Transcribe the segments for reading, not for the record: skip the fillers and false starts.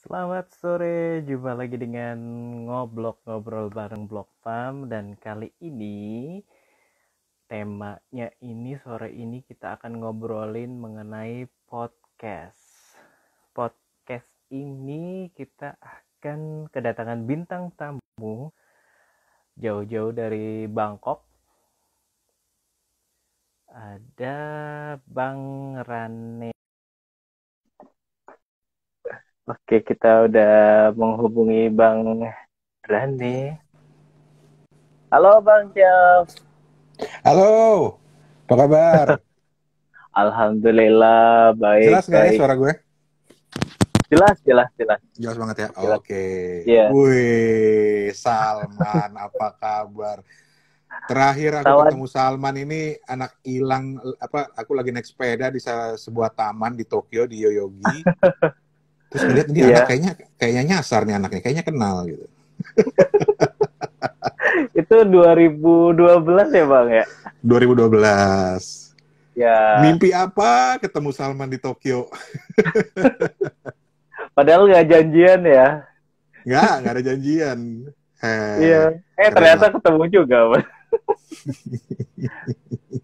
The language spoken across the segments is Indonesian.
Selamat sore, jumpa lagi dengan ngobrol bareng Blok Fam. Dan kali ini temanya ini sore ini kita akan ngobrolin mengenai podcast. Podcast ini kita akan kedatangan bintang tamu jauh-jauh dari Bangkok. Ada Bang Rane. Oke, kita udah menghubungi Bang Rane. Halo Bang Jaf. Halo, apa kabar? Alhamdulillah Jelas baik nggak ya baik. suara gue? Jelas. Jelas banget ya. Jelas. Oke. Iya. Wih, Salman, apa kabar? Terakhir aku Tawan. ketemu Salman ini anak hilang. Aku lagi naik sepeda di sebuah taman di Tokyo di Yoyogi. Terus ngeliat ini anak Iya. kayaknya nyasar nih anaknya, kayaknya kenal gitu. Itu 2012 ya Bang ya? 2012. Ya. Mimpi apa ketemu Salman di Tokyo? Padahal nggak janjian ya. Nggak ada janjian. Iya. Keren Ternyata lah. ketemu juga Bang.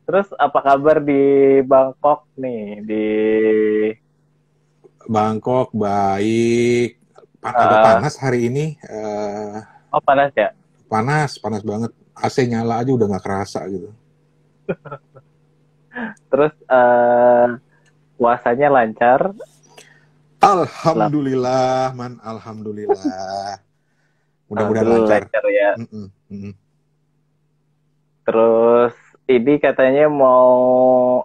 Terus apa kabar di Bangkok nih? Di Bangkok baik, agak uh, panas hari ini, oh panas ya? panas banget. AC nyala aja udah nggak kerasa gitu. Terus puasanya lancar? Alhamdulillah, alhamdulillah. Mudah-mudahan Alhamdulillah lancar. lancar ya. Mm-mm. Terus ini katanya mau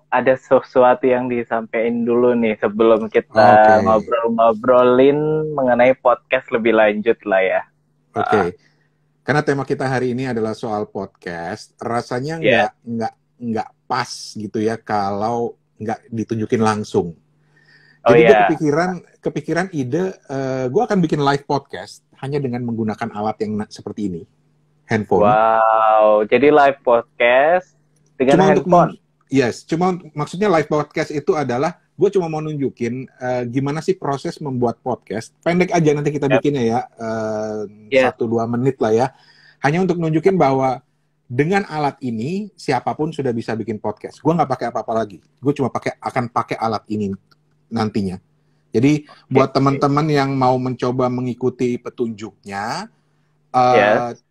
ada sesuatu yang disampaikan dulu nih sebelum kita Oke, ngobrol-ngobrolin mengenai podcast lebih lanjut lah ya. oke. Karena tema kita hari ini adalah soal podcast, rasanya Yes. nggak pas gitu ya kalau nggak ditunjukin langsung. Oh Jadi gue ya. kepikiran ide, gue akan bikin live podcast hanya dengan menggunakan alat yang seperti ini, handphone. Wow. Jadi live podcast dengan Cuma untuk handphone. maksudnya live podcast itu adalah gue cuma mau nunjukin gimana sih proses membuat podcast. Pendek aja nanti kita Yep. bikinnya ya, Yes. 1-2 menit lah ya. Hanya untuk nunjukin bahwa dengan alat ini siapapun sudah bisa bikin podcast. Gue nggak pakai apa-apa lagi. Gue cuma akan pakai alat ini nantinya. Jadi buat Okay. teman-teman yang mau mencoba mengikuti petunjuknya, Yes.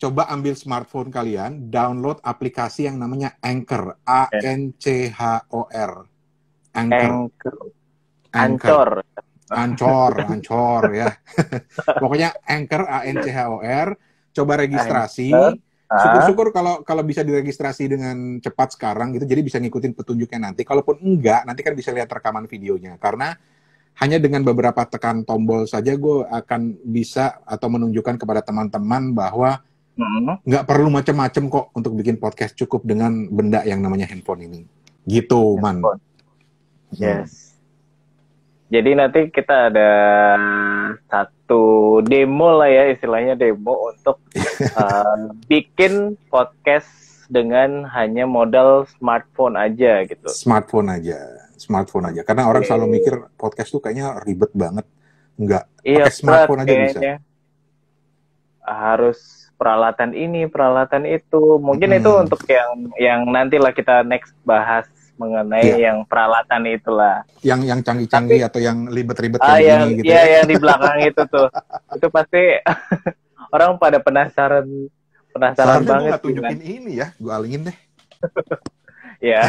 coba ambil smartphone kalian, download aplikasi yang namanya Anchor, Anchor, Anchor. Anchor, Ancor. Ancor ya. Pokoknya Anchor, Anchor. Coba Anchor. registrasi. Syukur-syukur kalau bisa diregistrasi dengan cepat sekarang gitu, jadi bisa ngikutin petunjuknya nanti. Kalaupun enggak, nanti kan bisa lihat rekaman videonya. Karena hanya dengan beberapa tekan tombol saja gue akan bisa atau menunjukkan kepada teman-teman bahwa nggak perlu macam-macam kok untuk bikin podcast, cukup dengan benda yang namanya handphone ini. Gitu, Man. Yes. Jadi nanti kita ada satu demo lah ya, istilahnya demo untuk bikin podcast dengan hanya modal smartphone aja gitu. Smartphone aja. Karena orang selalu mikir podcast tuh kayaknya ribet banget. Enggak, pakai smartphone aja bisa. Harus peralatan ini, peralatan itu. Mungkin itu untuk yang nantilah kita next bahas mengenai yang peralatan itulah. Yang canggih-canggih atau yang ribet-ribet kayak gini gitu ya. Yang di belakang itu tuh. Itu pasti orang pada penasaran Seharusnya banget. Gue gak tunjukin ini ya, gue alingin deh. Ya.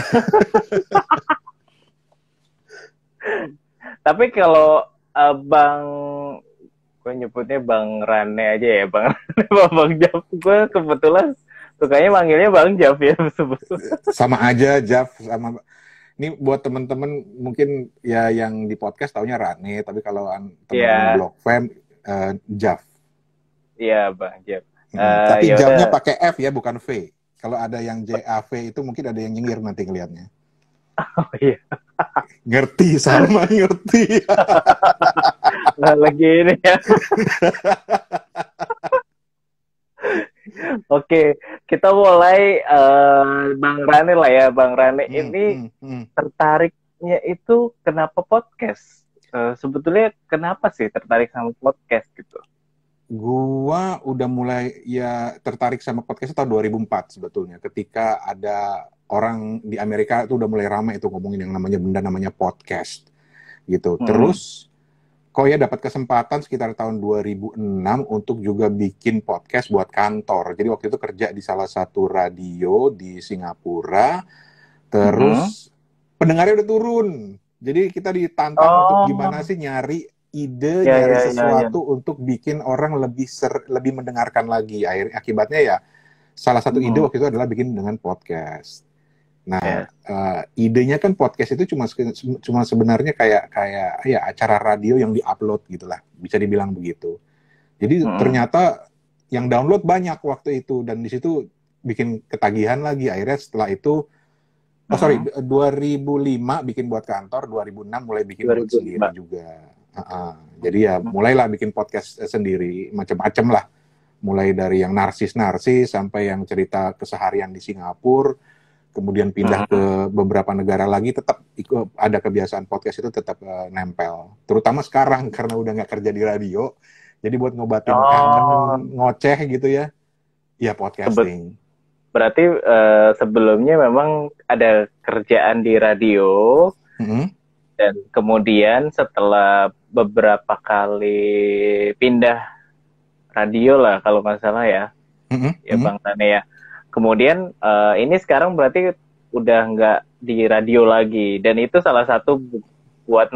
Tapi kalau gue nyebutnya Bang Rane aja ya, Bang Rane, Bang Jaf. Gue kebetulan sukanya manggilnya Bang Jaf ya. Sama aja, Jaf. Ini buat teman-teman mungkin ya yang di podcast taunya Rane, tapi kalau teman-teman Blok Fam, Jaf. Iya, Bang Jaf. Tapi Jafnya pakai F ya, bukan V. Kalau ada yang JAV itu mungkin ada yang nyengir nanti ngelihatnya. Oh iya. Ngerti, Salman ngerti. Lagi ini ya. Oke, kita mulai Bang Rane lah ya. Bang Rane ini tertariknya itu kenapa podcast? sebetulnya kenapa sih tertarik sama podcast gitu? Gua udah mulai ya tertarik sama podcast tahun 2004 sebetulnya. Ketika ada orang di Amerika itu udah mulai ramai itu ngomongin yang namanya podcast gitu. Terus kok ya dapat kesempatan sekitar tahun 2006 untuk juga bikin podcast buat kantor. Jadi waktu itu kerja di salah satu radio di Singapura. Terus pendengarnya udah turun. Jadi kita ditantang untuk gimana sih nyari ide, nyari sesuatu untuk bikin orang lebih mendengarkan lagi. Akibatnya ya salah satu ide waktu itu adalah bikin dengan podcast. Nah, idenya kan podcast itu cuma sebenarnya kayak ya acara radio yang diupload gitulah, bisa dibilang begitu. Jadi ternyata yang download banyak waktu itu dan di situ bikin ketagihan lagi. Akhirnya setelah itu 2005 bikin buat kantor, 2006 mulai bikin buat sendiri juga. Jadi ya mulailah bikin podcast sendiri, macam-macam lah. Mulai dari yang narsis sampai yang cerita keseharian di Singapura, kemudian pindah ke beberapa negara lagi, tetap ada kebiasaan podcast itu tetap nempel. Terutama sekarang karena udah nggak kerja di radio, jadi buat ngobatin kangen ngoceh gitu ya podcasting. Berarti sebelumnya memang ada kerjaan di radio, dan kemudian setelah beberapa kali pindah radio lah kalau nggak salah ya, Bang Rane ya. Kemudian ini sekarang berarti udah nggak di radio lagi, dan itu salah satu buat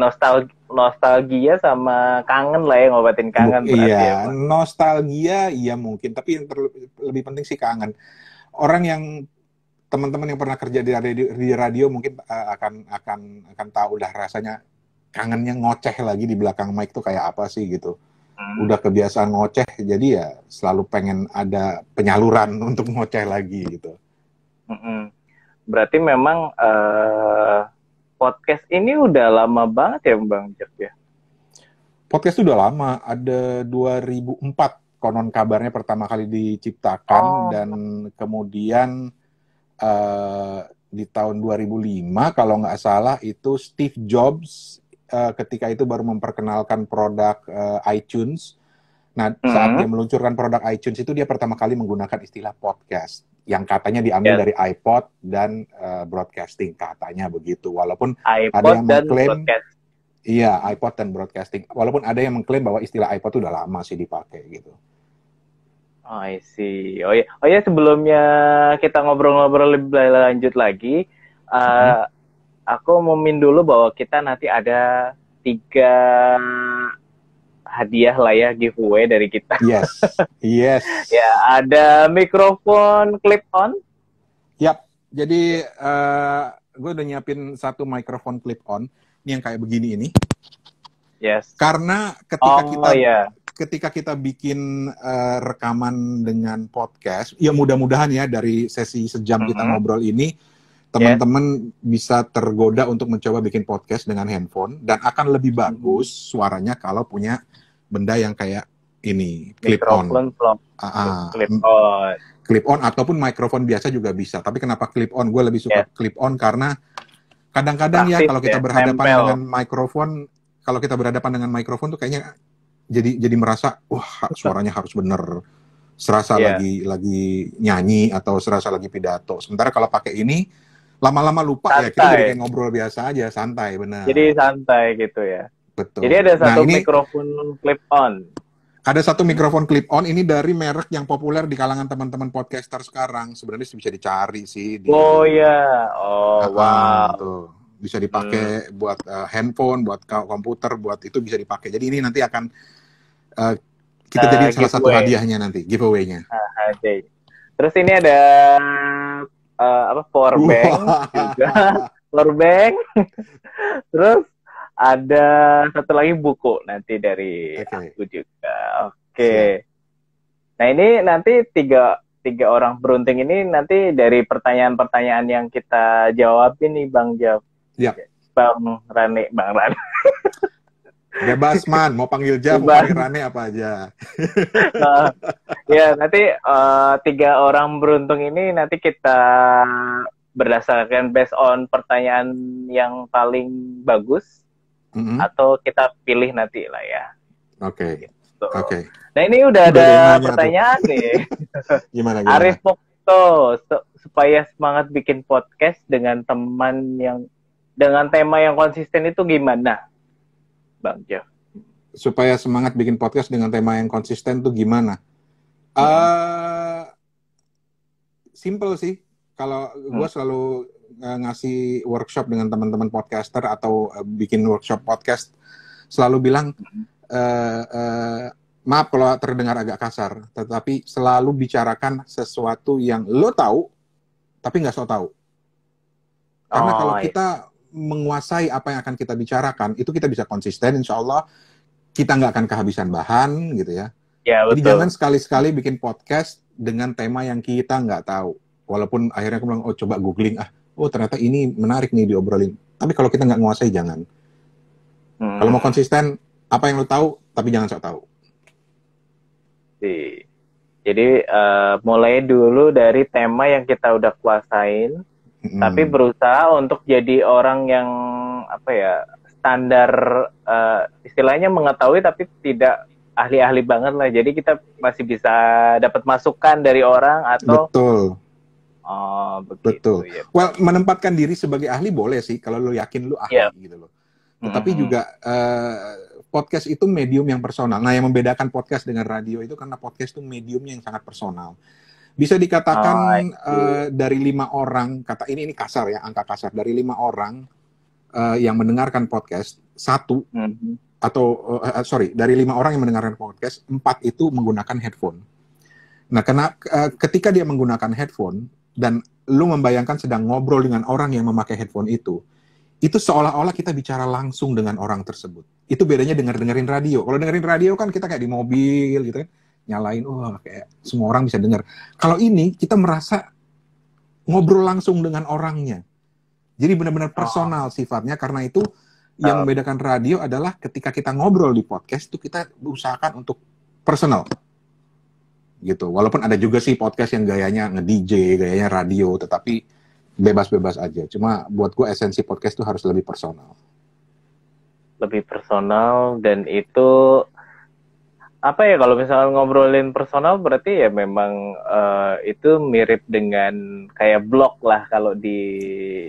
nostalgia sama kangen lah ya, ngobatin kangen berarti ya, Pak. Nostalgia iya mungkin, tapi yang lebih penting sih kangen. Orang yang teman-teman yang pernah kerja di radio mungkin akan tahu lah rasanya kangennya ngoceh lagi di belakang mic tuh kayak apa sih gitu. Udah kebiasaan ngoceh, jadi ya selalu pengen ada penyaluran untuk ngoceh lagi gitu. Berarti memang podcast ini udah lama banget ya Bang Jeff ya? Podcast udah lama, ada 2004 konon kabarnya pertama kali diciptakan, dan kemudian di tahun 2005 kalau nggak salah itu Steve Jobs ketika itu baru memperkenalkan produk iTunes. Nah, saat dia meluncurkan produk iTunes itu dia pertama kali menggunakan istilah podcast yang katanya diambil dari iPod dan broadcasting, katanya begitu. Walaupun iPod ada yang mengklaim iPod dan broadcasting. Walaupun ada yang mengklaim bahwa istilah iPod udah lama sih dipakai gitu. Oh, I see. Oh ya, sebelumnya kita ngobrol-ngobrol lebih lanjut lagi, aku mau dulu bahwa kita nanti ada 3 hadiah lah ya, giveaway dari kita. Yes. Ya, ada mikrofon clip-on. Yap, jadi gue udah nyiapin satu mikrofon clip-on, ini yang kayak begini ini. Yes. Karena ketika kita bikin rekaman dengan podcast, ya mudah-mudahan ya dari sesi sejam kita ngobrol ini, teman-teman bisa tergoda untuk mencoba bikin podcast dengan handphone, dan akan lebih bagus suaranya kalau punya benda yang kayak ini, clip-on. Clip-on ataupun mikrofon biasa juga bisa. Tapi kenapa clip-on? Gue lebih suka clip-on karena kadang-kadang ya kalau kita berhadapan dengan mikrofon, tuh kayaknya jadi merasa wah suaranya harus bener, serasa lagi nyanyi atau serasa lagi pidato. Sementara kalau pakai ini lama-lama lupa santai. Ya kita jadi kayak ngobrol biasa aja, santai benar. Jadi santai gitu ya. Betul. Jadi ada satu mikrofon clip-on. Ada satu mikrofon clip-on ini dari merek yang populer di kalangan teman-teman podcaster sekarang. Sebenarnya bisa dicari sih. Wow. Tuh. Bisa dipakai buat handphone, buat komputer, buat itu bisa dipakai. Jadi ini nanti akan kita jadi salah satu hadiahnya nanti, giveaway-nya. Terus ini ada power bank juga. Power bank. Terus ada satu lagi buku nanti dari aku juga. Oke. Nah ini nanti tiga orang beruntung ini nanti dari pertanyaan-pertanyaan yang kita jawab ini Bang Jeff. Ya. Bang Rane. Bebas man, mau panggil Jeff, mau panggil Rane apa aja. Ya nanti 3 orang beruntung ini nanti kita berdasarkan based on pertanyaan yang paling bagus. atau kita pilih nanti lah ya. Oke. Gitu. Oke. Nah ini udah ada pertanyaan nih. Gimana? Arif Pokto, supaya semangat bikin podcast dengan teman yang dengan tema yang konsisten itu gimana, Bang Jo? Supaya semangat bikin podcast dengan tema yang konsisten tuh gimana? Simple sih. Kalau gue selalu ngasih workshop dengan teman-teman podcaster atau bikin workshop podcast, selalu bilang, maaf kalau terdengar agak kasar, tetapi selalu bicarakan sesuatu yang lo tahu, tapi nggak so tahu. Karena kalau kita menguasai apa yang akan kita bicarakan, itu kita bisa konsisten, insya Allah kita nggak akan kehabisan bahan, gitu ya. Jadi jangan sekali-sekali bikin podcast dengan tema yang kita nggak tahu. Walaupun akhirnya aku bilang, oh coba googling, ternyata ini menarik nih diobrolin. Tapi kalau kita nggak menguasai, jangan. Kalau mau konsisten, apa yang lo tahu, tapi jangan sok tahu. Jadi mulai dulu dari tema yang kita udah kuasain, tapi berusaha untuk jadi orang yang standar, istilahnya mengetahui tapi tidak ahli-ahli banget lah. Jadi kita masih bisa dapat masukan dari orang atau betul. Ya. Well, menempatkan diri sebagai ahli boleh sih kalau lo yakin lo ahli gitu loh. Tetapi juga podcast itu medium yang personal. Nah, yang membedakan podcast dengan radio itu karena podcast itu mediumnya yang sangat personal. Bisa dikatakan dari 5 orang, ini kasar ya, angka kasar, dari 5 orang yang mendengarkan podcast, dari 5 orang yang mendengarkan podcast, 4 itu menggunakan headphone. Nah, ketika dia menggunakan headphone dan lu membayangkan sedang ngobrol dengan orang yang memakai headphone itu seolah-olah kita bicara langsung dengan orang tersebut. Itu bedanya dengerin radio. Kalau dengerin radio kan kita kayak di mobil gitu kan, nyalain, kayak semua orang bisa dengar. Kalau ini kita merasa ngobrol langsung dengan orangnya. Jadi benar-benar personal sifatnya. Karena itu yang membedakan radio adalah ketika kita ngobrol di podcast itu kita usahakan untuk personal. Gitu. Walaupun ada juga sih podcast yang gayanya nge-DJ, gayanya radio, tetapi bebas-bebas aja. Cuma buat gue esensi podcast itu harus lebih personal. Lebih personal, dan itu kalau misalnya ngobrolin personal berarti ya memang itu mirip dengan kayak blog lah kalau di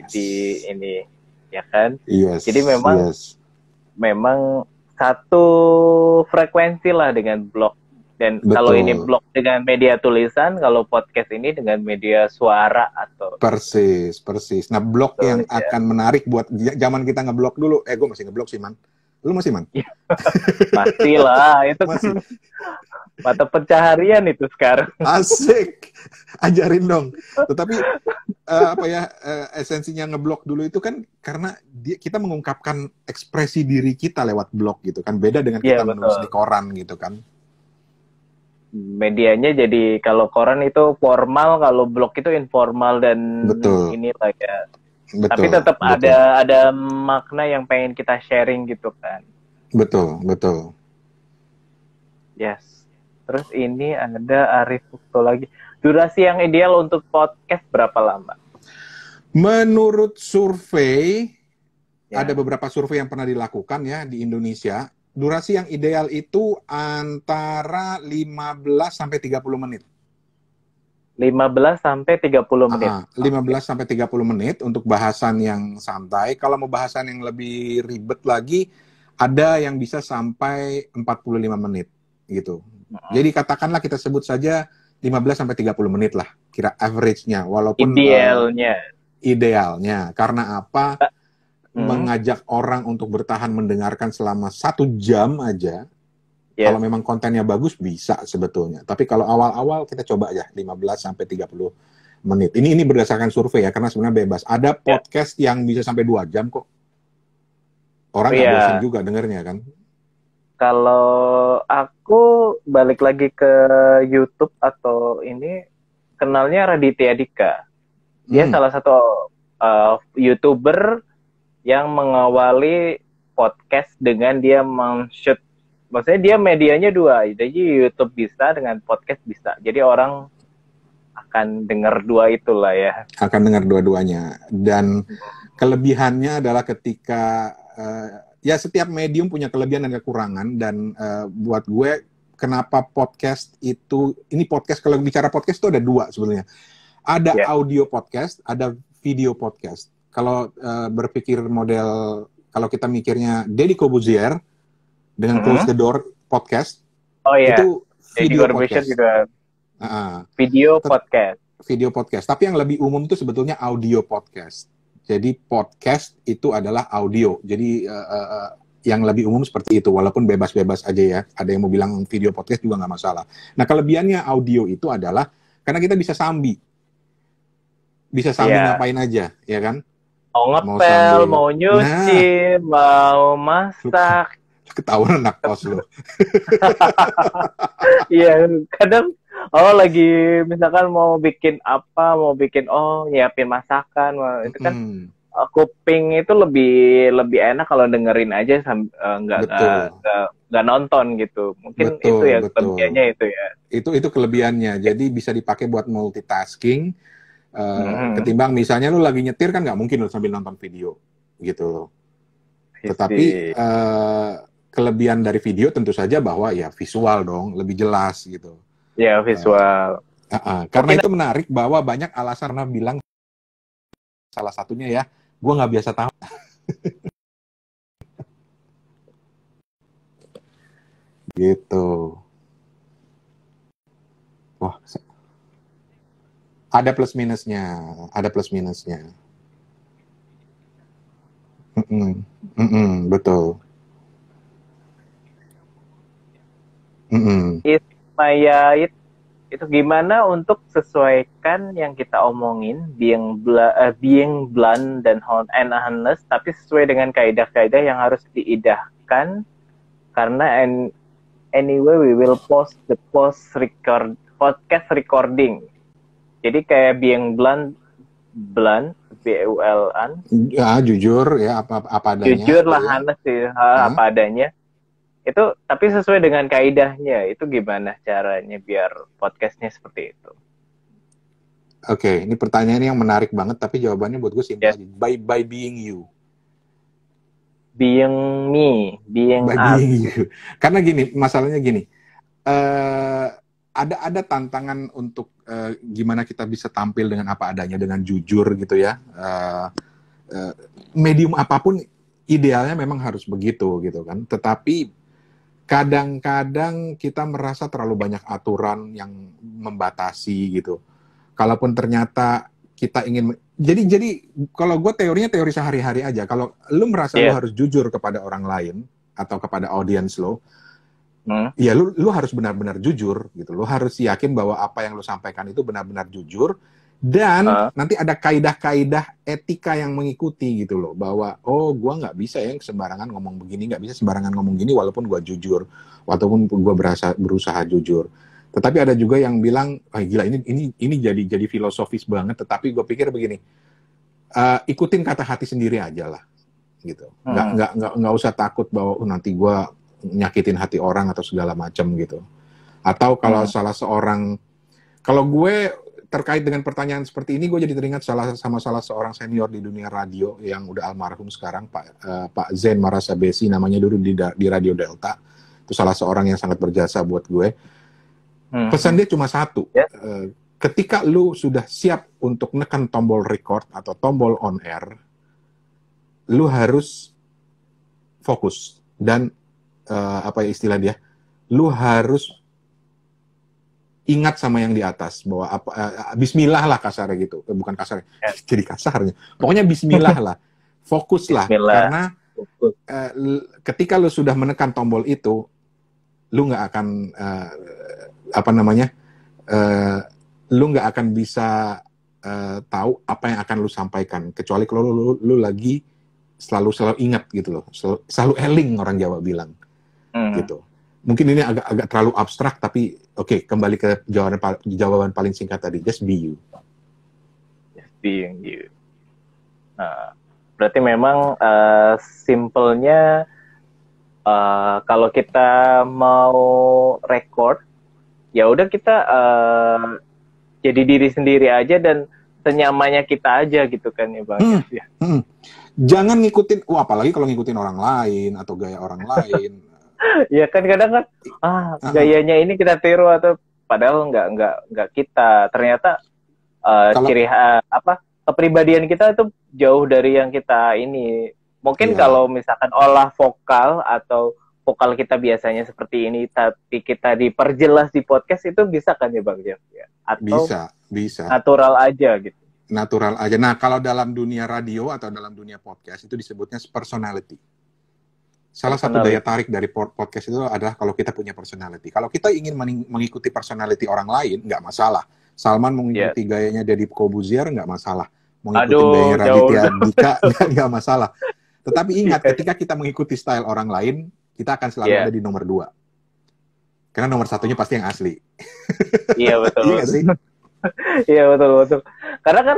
ini ya kan. Jadi memang satu frekuensi lah dengan blog. Dan kalau ini blog dengan media tulisan, kalau podcast ini dengan media suara atau... Persis. Nah, blog yang akan menarik buat zaman kita ngeblog dulu. Gue masih ngeblog sih, Man. Lu masih, Man? Masih lah. Itu masih. Mata pencaharian itu sekarang. Asik. Ajarin dong. Tetapi, esensinya ngeblog dulu itu kan karena kita mengungkapkan ekspresi diri kita lewat blog gitu kan. Beda dengan kita menulis di koran gitu kan. Medianya jadi kalau koran itu formal, kalau blog itu informal dan inilah ya. Tapi tetap ada makna yang pengen kita sharing gitu kan. Betul. Yes. Terus ini ada Arif Pokto lagi. Durasi yang ideal untuk podcast berapa lama? Menurut survei, ada beberapa survei yang pernah dilakukan ya di Indonesia. Durasi yang ideal itu antara 15 sampai 30 menit. 15 sampai 30 menit. 15 sampai 30 menit untuk bahasan yang santai. Kalau mau bahasan yang lebih ribet lagi, ada yang bisa sampai 45 menit gitu. Jadi katakanlah kita sebut saja 15 sampai 30 menit lah, kira average-nya. Walaupun idealnya. Karena apa? Mengajak orang untuk bertahan mendengarkan selama 1 jam aja, kalau memang kontennya bagus bisa sebetulnya. Tapi kalau awal-awal kita coba aja 15 sampai 30 menit. Ini berdasarkan survei ya, karena sebenarnya bebas. Ada podcast yang bisa sampai 2 jam kok. Orang nggak bosan juga dengernya kan. Kalau aku balik lagi ke YouTube atau ini, kenalnya Raditya Dika. Dia salah satu YouTuber yang mengawali podcast dengan dia shoot. Maksudnya dia medianya 2. Jadi YouTube bisa, dengan podcast bisa. Jadi orang akan dengar 2 itulah ya. Akan dengar dua-duanya. Dan kelebihannya adalah ketika ya setiap medium punya kelebihan dan kekurangan, dan buat gue kenapa podcast itu, ini podcast, kalau bicara podcast itu ada dua sebenarnya. Ada audio podcast, ada video podcast. Kalau berpikir model, kalau kita mikirnya Deddy Corbuzier dengan Close the Door podcast, itu video podcast. Juga video podcast. Video podcast. Tapi yang lebih umum itu sebetulnya audio podcast. Jadi podcast itu adalah audio. Jadi yang lebih umum seperti itu, walaupun bebas-bebas aja ya. Ada yang mau bilang video podcast juga nggak masalah. Nah, kelebihannya audio itu adalah karena kita bisa sambil ngapain aja, ya kan? Mau ngepel, mau nyuci, mau masak. Ketahuan anak kos lo. Iya, kadang lagi misalkan mau bikin apa, nyiapin masakan, itu kan kuping itu lebih enak kalau dengerin aja nggak nonton gitu. Mungkin itu ya kelebihannya itu ya. Itu kelebihannya. Jadi bisa dipakai buat multitasking. Ketimbang misalnya lu lagi nyetir kan nggak mungkin lu sambil nonton video gitu loh. Tetapi kelebihan dari video tentu saja bahwa ya visual dong, lebih jelas gitu. Ya visual. Karena itu menarik bahwa banyak alasan karena bilang salah satunya ya, gue nggak biasa tahu. Gitu. Wah, ada plus minusnya, betul. Itu gimana untuk sesuaikan yang kita omongin, being blunt dan honest, tapi sesuai dengan kaidah-kaidah yang harus diidahkan, karena anyway we will post the podcast recording. Jadi kayak being blunt, B-U-L-N. Ya, jujur ya, apa adanya. Jujur lah, honest sih, apa adanya. Itu tapi sesuai dengan kaidahnya. Itu gimana caranya biar podcastnya seperti itu? Oke, ini pertanyaan yang menarik banget, tapi jawabannya buat gue simpel aja. By being you. Being me, being you. Karena gini, masalahnya gini. Ada tantangan untuk gimana kita bisa tampil dengan apa adanya, dengan jujur gitu ya. Medium apapun idealnya memang harus begitu gitu kan. Tetapi kadang-kadang kita merasa terlalu banyak aturan yang membatasi gitu. Kalaupun ternyata kita ingin, jadi kalau gue teorinya teori sehari-hari aja. Kalau lu merasa lu harus jujur kepada orang lain atau kepada audiens lo, ya lu harus benar-benar jujur gitu. Lu harus yakin bahwa apa yang lu sampaikan itu benar-benar jujur. Dan nanti ada kaidah-kaidah etika yang mengikuti gitu loh, bahwa gue nggak bisa ya sembarangan ngomong begini, nggak bisa sembarangan ngomong gini walaupun gue jujur, walaupun gue berusaha jujur. Tetapi ada juga yang bilang, gila ini jadi filosofis banget. Tetapi gue pikir begini, ikutin kata hati sendiri aja lah, gitu. Nggak usah takut bahwa nanti gue nyakitin hati orang atau segala macam gitu. Atau kalau kalau gue terkait dengan pertanyaan seperti ini, gue jadi teringat salah seorang senior di dunia radio yang udah almarhum sekarang, Pak Zen Marasabesi, namanya dulu di Radio Delta. Itu salah seorang yang sangat berjasa buat gue. Pesan dia cuma satu. Ketika lu sudah siap untuk nekan tombol record atau tombol on air, lu harus fokus. Dan apa istilah dia? Lu harus ingat sama yang di atas, bahwa bismillah lah kasarnya gitu, bukan kasarnya, jadi kasarnya. Pokoknya bismillah lah, fokuslah, karena ketika lu sudah menekan tombol itu, lu nggak akan lu nggak akan bisa tahu apa yang akan lu sampaikan, kecuali kalau lu lagi selalu ingat gitu loh, selalu eling orang Jawa bilang, gitu. Mungkin ini agak terlalu abstrak, tapi oke, kembali ke jawaban paling singkat tadi, just be you. Just being you. Nah, berarti memang simpelnya kalau kita mau record, ya udah kita jadi diri sendiri aja dan senyamannya kita aja gitu kan ya Bang. Jangan ngikutin, apalagi kalau ngikutin orang lain atau gaya orang lain. Ya kan kadang kan gayanya ini kita tiru atau padahal nggak kita. Ternyata kepribadian kita itu jauh dari yang kita ini. Mungkin kalau misalkan olah vokal atau vokal kita biasanya seperti ini, tapi kita diperjelas di podcast itu bisa kan ya Bang Jeff? Ya? Atau bisa. Natural aja gitu. Natural aja. Nah, kalau dalam dunia radio atau dalam dunia podcast itu disebutnya personality. Salah satu daya tarik dari podcast itu adalah kalau kita punya personality. Kalau kita ingin mengikuti personality orang lain, nggak masalah. Salman mengikuti gayanya Deddy Corbuzier, nggak masalah. Mengikuti gayanya Raditya Dika, nggak masalah. Tetapi ingat, ketika kita mengikuti style orang lain, kita akan selalu ada di nomor 2. Karena nomor 1-nya pasti yang asli. Iya, betul. Iya sih? Iya, betul. Karena kan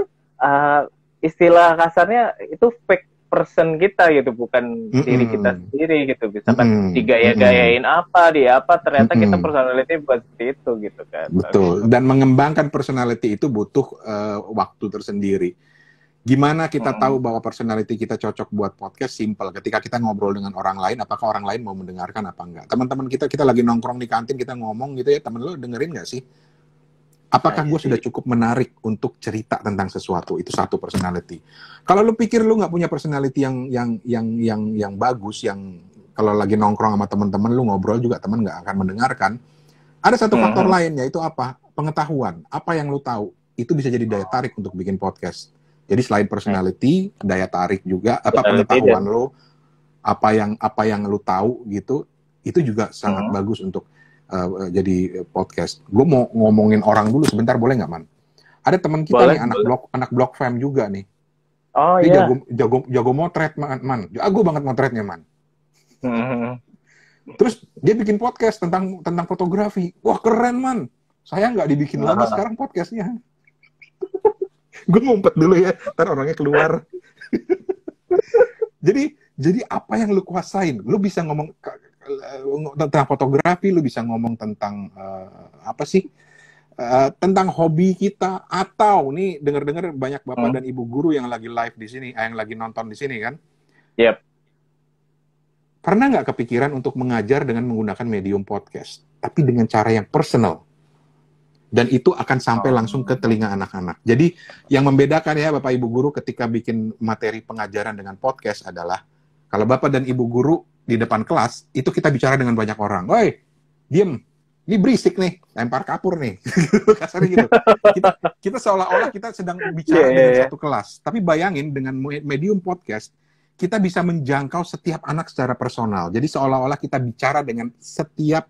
istilah kasarnya itu fake person kita gitu, bukan diri kita sendiri gitu. Misalkan digaya-gayain ternyata kita personality bukan seperti itu gitu kan. Betul. Dan mengembangkan personality itu butuh waktu tersendiri. Gimana kita tahu bahwa personality kita cocok buat podcast? Simple. Ketika kita ngobrol dengan orang lain, apakah orang lain mau mendengarkan apa enggak? Teman-teman kita lagi nongkrong di kantin, kita ngomong gitu ya, temen lo dengerin nggak sih? Apakah gue sudah cukup menarik untuk cerita tentang sesuatu? Itu satu personality. Kalau lu pikir lu nggak punya personality yang bagus, yang kalau lagi nongkrong sama teman-teman lu ngobrol juga teman nggak akan mendengarkan. Ada satu faktor lain, yaitu apa? Pengetahuan. Apa yang lu tahu itu bisa jadi daya tarik untuk bikin podcast. Jadi selain personality, daya tarik juga pengetahuan lu, apa yang lu tahu gitu, itu juga sangat bagus untuk jadi podcast. Gue mau ngomongin orang dulu sebentar, boleh nggak, Man? Ada teman kita nih, anak blog fam juga nih. Oh iya. Jago motret, Man. Jago banget motretnya, Man. Terus dia bikin podcast tentang fotografi. Wah, keren, Man. Saya nggak dibikin lagi sekarang podcastnya. Gue ngumpet dulu ya, ntar orangnya keluar. Jadi apa yang lu kuasain? Lu bisa ngomong tentang fotografi, lu bisa ngomong tentang tentang hobi kita, atau nih dengar banyak bapak dan ibu guru yang lagi live di sini, yang lagi nonton di sini kan? Yep. Pernah nggak kepikiran untuk mengajar dengan menggunakan medium podcast, tapi dengan cara yang personal? Dan itu akan sampai langsung ke telinga anak-anak. Jadi yang membedakan ya Bapak Ibu Guru ketika bikin materi pengajaran dengan podcast adalah kalau Bapak dan Ibu Guru di depan kelas, itu kita bicara dengan banyak orang. Woi, diem. Ini berisik nih, lempar kapur nih. Kasarnya gitu. Kita seolah-olah kita sedang bicara dengan satu kelas. Tapi bayangin dengan medium podcast, kita bisa menjangkau setiap anak secara personal. Jadi seolah-olah kita bicara dengan setiap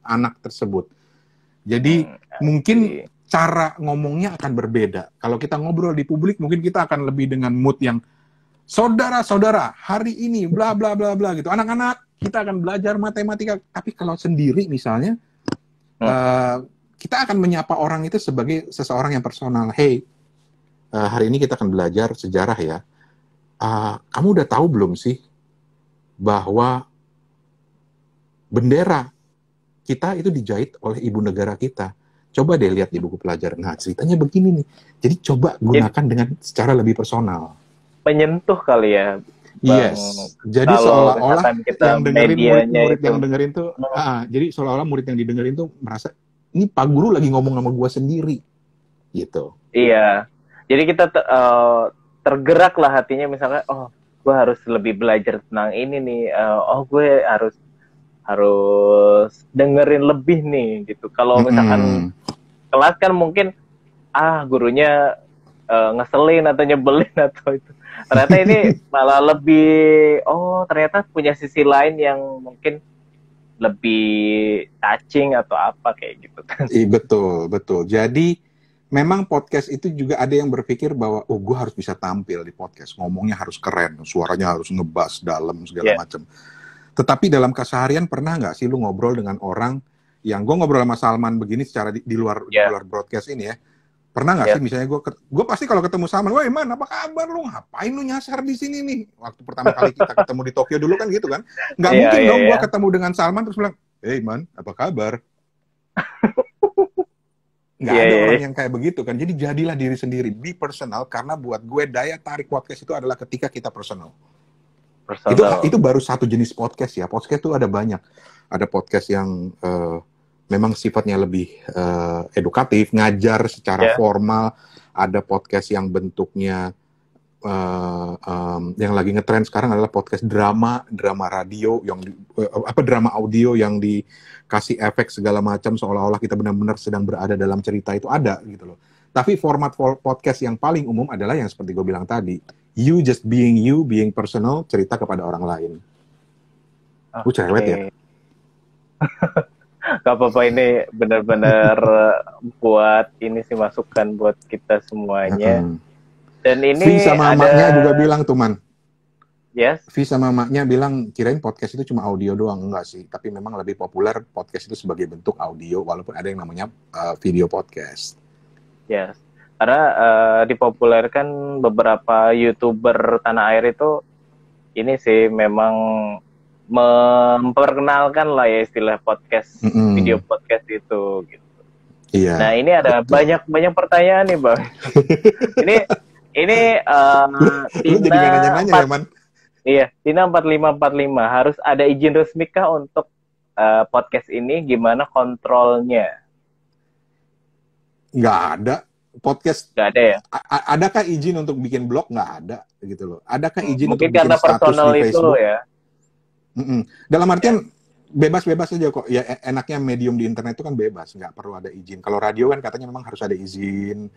anak tersebut. Jadi mungkin cara ngomongnya akan berbeda. Kalau kita ngobrol di publik, mungkin kita akan lebih dengan mood yang saudara-saudara, hari ini bla bla bla bla gitu. Anak-anak, kita akan belajar matematika. Tapi kalau sendiri misalnya, kita akan menyapa orang itu sebagai seseorang yang personal. Hey, hari ini kita akan belajar sejarah ya. Kamu udah tahu belum sih bahwa bendera kita itu dijahit oleh ibu negara kita. Coba deh lihat di buku pelajaran. Nah, ceritanya begini nih. Jadi coba gunakan dengan secara lebih personal. Menyentuh kali ya. Yes. Jadi seolah-olah yang dengerin murid yang dengerin tuh, jadi seolah-olah murid yang didengerin tuh merasa ini Pak Guru lagi ngomong sama gua sendiri. Gitu. Iya. Jadi kita tergerak lah hatinya, misalnya, oh, gue harus lebih belajar tentang ini nih. Gue harus dengerin lebih nih gitu. Kalau misalkan kelas kan mungkin gurunya ngeselin atau nyebelin atau itu. Ternyata ini malah lebih ternyata punya sisi lain yang mungkin lebih touching atau apa kayak gitu kan. Betul. Jadi memang podcast itu juga ada yang berpikir bahwa gue harus bisa tampil di podcast, ngomongnya harus keren, suaranya harus ngebas dalam segala macam. Tetapi dalam keseharian pernah nggak sih lu ngobrol dengan orang yang gue ngobrol sama Salman begini secara di luar broadcast ini ya? Pernah nggak sih misalnya gue pasti kalau ketemu Salman, woi Man, apa kabar lu? Ngapain lu nyasar di sini nih? Waktu pertama kali kita ketemu di Tokyo dulu kan gitu kan? Nggak mungkin dong gue ketemu dengan Salman terus bilang, hey Man, apa kabar? Nggak ada orang yang kayak begitu kan. Jadi jadilah diri sendiri, be personal, karena buat gue daya tarik podcast itu adalah ketika kita personal. Itu baru satu jenis podcast ya. Podcast itu ada banyak. Ada podcast yang memang sifatnya lebih edukatif, ngajar secara formal. Ada podcast yang bentuknya yang lagi ngetren sekarang adalah podcast drama radio yang drama audio yang dikasih efek segala macam seolah-olah kita benar-benar sedang berada dalam cerita, itu ada gitu loh. Tapi format podcast yang paling umum adalah yang seperti gue bilang tadi, you just being you, being personal, cerita kepada orang lain. Cerewet ya. Gak apa-apa, ini benar-benar buat ini sih masukan buat kita semuanya. Dan ini Vi sama maknya juga bilang tuh, Man. Yes. Vi sama maknya bilang kirain podcast itu cuma audio doang. Enggak sih, tapi memang lebih populer podcast itu sebagai bentuk audio, walaupun ada yang namanya video podcast. Yes. Karena dipopulerkan beberapa YouTuber tanah air itu ini sih memang memperkenalkan lah ya istilah podcast, video podcast itu gitu. Iya. Nah, ini ada banyak pertanyaan nih, Bang. Ini lu jadi gak nanya-nanya ya, Man? Iya, Tina 4545 harus ada izin resmi kah untuk podcast ini? Gimana kontrolnya? Nggak ada. Podcast nggak ada ya? Adakah izin untuk bikin blog? Nggak ada gitu loh. Adakah izin untuk bikin status di Facebook? Ya? Dalam artian bebas-bebas aja kok. Ya enaknya medium di internet itu kan bebas, nggak perlu ada izin. Kalau radio kan katanya memang harus ada izin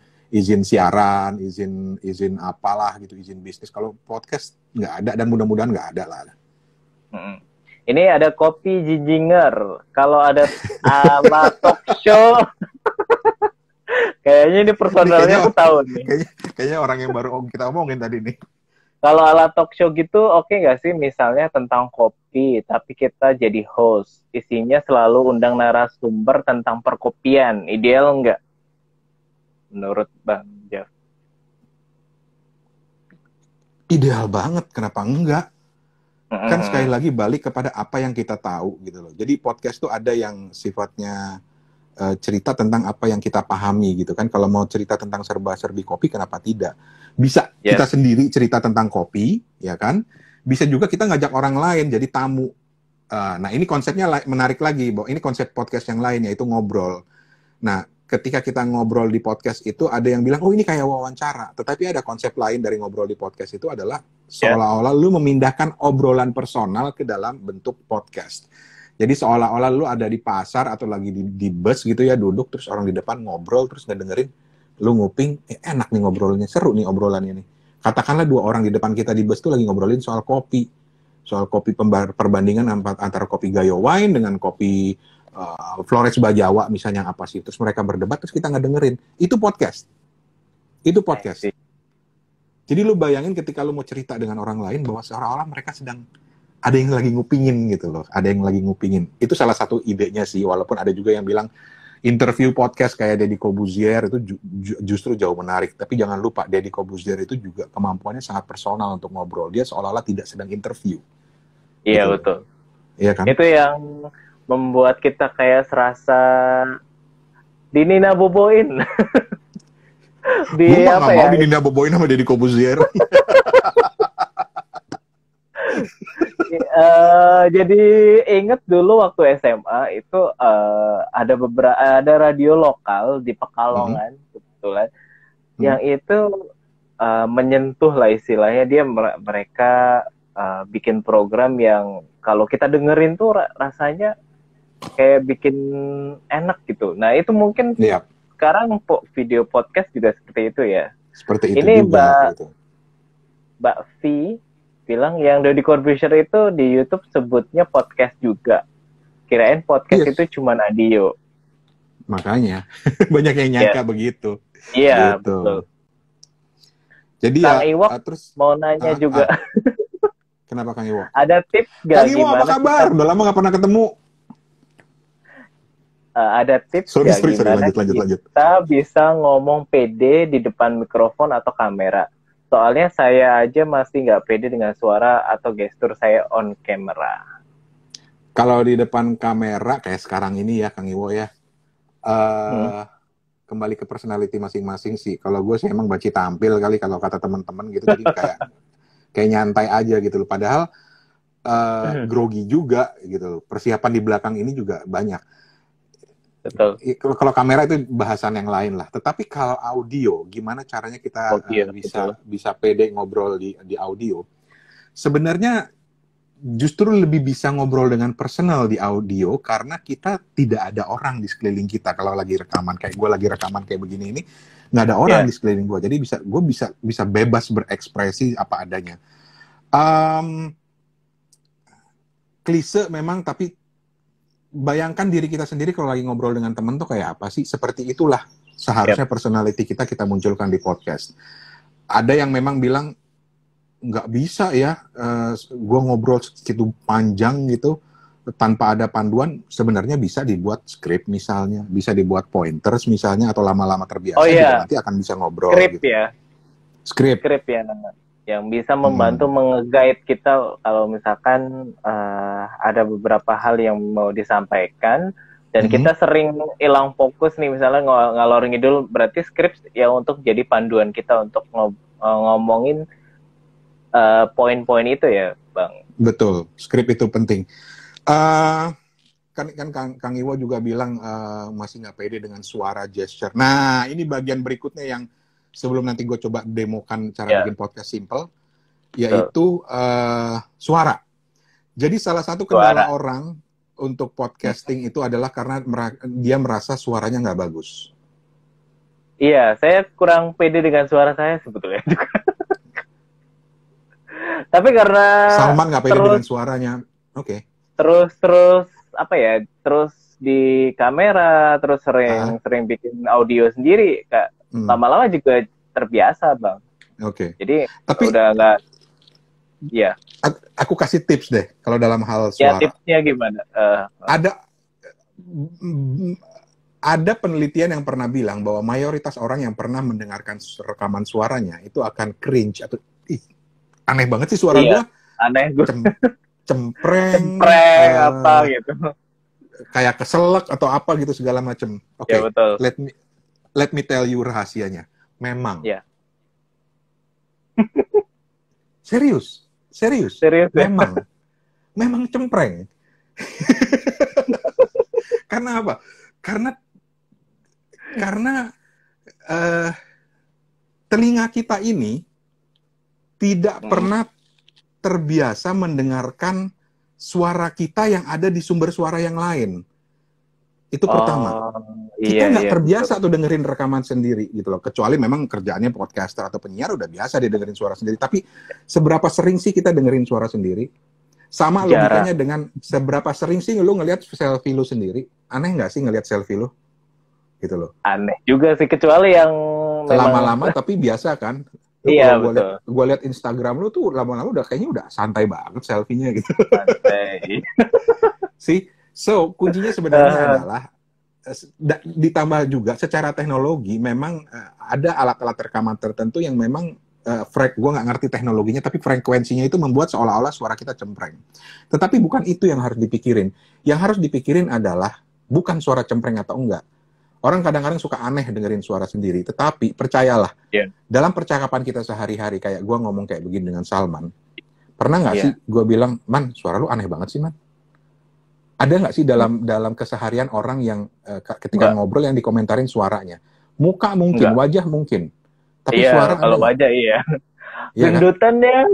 siaran, izin apalah gitu, izin bisnis. Kalau podcast nggak ada, dan mudah-mudahan nggak ada lah. Ini ada kopi jinjinger. Kalau ada ala talk show, kayaknya ini personalnya aku tahu nih. Kayaknya orang yang baru kita omongin tadi nih. Kalau ala talk show gitu, oke nggak sih? Misalnya tentang kopi, tapi kita jadi host. Isinya selalu undang narasumber tentang perkopian. Ideal nggak? Menurut Bang Jeff? Ideal banget, kenapa enggak? Kan sekali lagi balik kepada apa yang kita tahu gitu loh. Jadi podcast tuh ada yang sifatnya cerita tentang apa yang kita pahami gitu kan. Kalau mau cerita tentang serba-serbi kopi, kenapa tidak? Bisa kita sendiri cerita tentang kopi, ya kan? Bisa juga kita ngajak orang lain jadi tamu. Nah, ini konsepnya menarik lagi, bahwa ini konsep podcast yang lain, yaitu ngobrol. Nah, ketika kita ngobrol di podcast itu, ada yang bilang, oh ini kayak wawancara. Tetapi ada konsep lain dari ngobrol di podcast itu adalah seolah-olah lu memindahkan obrolan personal ke dalam bentuk podcast. Jadi seolah-olah lu ada di pasar atau lagi di bus gitu ya, duduk, terus orang di depan ngobrol, terus ngedengerin, lu nguping, enak nih ngobrolnya, seru nih obrolannya nih. Katakanlah 2 orang di depan kita di bus tuh lagi ngobrolin soal kopi. Soal kopi, perbandingan antara kopi Gayo Wine dengan kopi Flores Bajawa misalnya apa sih, terus mereka berdebat terus kita nggak dengerin, itu podcast. Jadi lu bayangin ketika lu mau cerita dengan orang lain bahwa seolah-olah mereka sedang ada yang lagi ngupingin gitu loh, itu salah satu idenya sih, walaupun ada juga yang bilang interview podcast kayak Deddy Corbuzier itu justru jauh menarik, tapi jangan lupa Deddy Corbuzier itu juga kemampuannya sangat personal untuk ngobrol, dia seolah-olah tidak sedang interview. Iya gitu. Betul. Iya kan? Itu yang membuat kita kayak serasa di Nina Boboin. Gue mah nggak mau di Nina Boboin sama Deddy Corbuzier. Jadi inget dulu waktu SMA itu ada radio lokal di Pekalongan kebetulan yang itu menyentuh lah istilahnya, dia mereka bikin program yang kalau kita dengerin tuh rasanya kayak bikin enak gitu. Nah itu mungkin sekarang video podcast juga seperti itu ya. Seperti itu ini juga. Mbak V bilang yang Deddy Corbuzier itu di YouTube sebutnya podcast juga. Kirain podcast itu cuma audio. Makanya banyak yang nyangka begitu. Iya gitu. Betul. Jadi Kang Iwok terus mau nanya juga. Kenapa Kang Iwok? Ada tips gak? Kang Iwok apa kabar? Udah lama gak pernah ketemu. Ada tips gimana kita bisa ngomong pede di depan mikrofon atau kamera? Soalnya saya aja masih nggak pede dengan suara atau gestur saya on camera. Kalau di depan kamera kayak sekarang ini ya Kang Iwo ya, kembali ke personality masing-masing sih. Kalau gue sih emang baci tampil kali kalau kata teman-teman gitu, jadi kayak nyantai aja gitu loh. Padahal grogi juga gitu loh. Persiapan di belakang ini juga banyak. Betul. Kalau kamera itu bahasan yang lain lah. Tetapi kalau audio, gimana caranya kita bisa pede ngobrol di audio? Sebenarnya justru lebih bisa ngobrol dengan personal di audio karena kita tidak ada orang di sekeliling kita. Kalau lagi rekaman kayak gue lagi rekaman kayak begini ini, nggak ada orang di sekeliling gue. Jadi gue bisa bebas berekspresi apa adanya. Klise memang, tapi bayangkan diri kita sendiri kalau lagi ngobrol dengan temen tuh kayak apa sih? Seperti itulah seharusnya personality kita munculkan di podcast. Ada yang memang bilang nggak bisa ya, gue ngobrol segitu panjang gitu tanpa ada panduan. Sebenarnya bisa dibuat skrip misalnya, bisa dibuat pointers misalnya, atau lama-lama terbiasa juga nanti akan bisa ngobrol. Skrip gitu. Skrip ya, yang bisa membantu nge-guide kita kalau misalkan ada beberapa hal yang mau disampaikan dan kita sering hilang fokus nih, misalnya ngalor ngidul, berarti skrip ya untuk jadi panduan kita untuk ngomongin poin-poin itu ya, Bang. Betul, skrip itu penting. Kan Kang Iwo juga bilang masih nggak pede dengan suara gesture. Nah, ini bagian berikutnya yang sebelum nanti gue coba demokan cara bikin podcast simple, yaitu suara. Jadi salah satu kendala orang untuk podcasting itu adalah karena dia merasa suaranya nggak bagus. Iya, saya kurang pede dengan suara saya sebetulnya juga. Tapi karena Salman nggak pede dengan suaranya, oke. Terus apa ya? Terus di kamera, terus sering bikin audio sendiri, Kak. Lama-lama juga terbiasa, Bang. Oke. Jadi udah nggak. Ya. Aku kasih tips deh kalau dalam hal suara. Ya, tipsnya gimana? Ada penelitian yang pernah bilang bahwa mayoritas orang yang pernah mendengarkan rekaman suaranya itu akan cringe atau aneh banget sih suara gue. Aneh gue. Cempreng apa gitu. Kayak keselak atau apa gitu segala macam. Oke. Ya, betul. Let me tell you rahasianya. Memang. Ya. Serius. Memang cempreng. Karena apa? Karena telinga kita ini tidak pernah terbiasa mendengarkan suara kita yang ada di sumber suara yang lain. Itu pertama. Kita nggak terbiasa tuh dengerin rekaman sendiri gitu loh. Kecuali memang kerjaannya podcaster atau penyiar udah biasa dia dengerin suara sendiri. Tapi seberapa sering sih kita dengerin suara sendiri? Sama logikanya dengan seberapa sering sih lu ngelihat selfie lu sendiri? Aneh nggak sih ngelihat selfie lu? Gitu loh. Aneh juga sih, kecuali yang lama-lama tapi biasa kan. Iya, betul. Gue liat Instagram lu tuh lama-lama kayaknya udah santai banget selfie-nya gitu. Santai. So kuncinya sebenarnya adalah ditambah juga secara teknologi memang ada alat-alat rekaman tertentu yang memang gue nggak ngerti teknologinya, tapi frekuensinya itu membuat seolah-olah suara kita cempreng. Tetapi bukan itu yang harus dipikirin. Yang harus dipikirin adalah bukan suara cempreng atau enggak. Orang kadang-kadang suka aneh dengerin suara sendiri, tetapi percayalah, dalam percakapan kita sehari-hari, kayak gue ngomong kayak begini dengan Salman, pernah nggak sih gue bilang, Man, suara lu aneh banget sih, Man? Ada nggak sih dalam keseharian orang yang ketika ngobrol yang dikomentarin suaranya? Muka mungkin, wajah mungkin, tapi suara kalau wajah gendutan kan?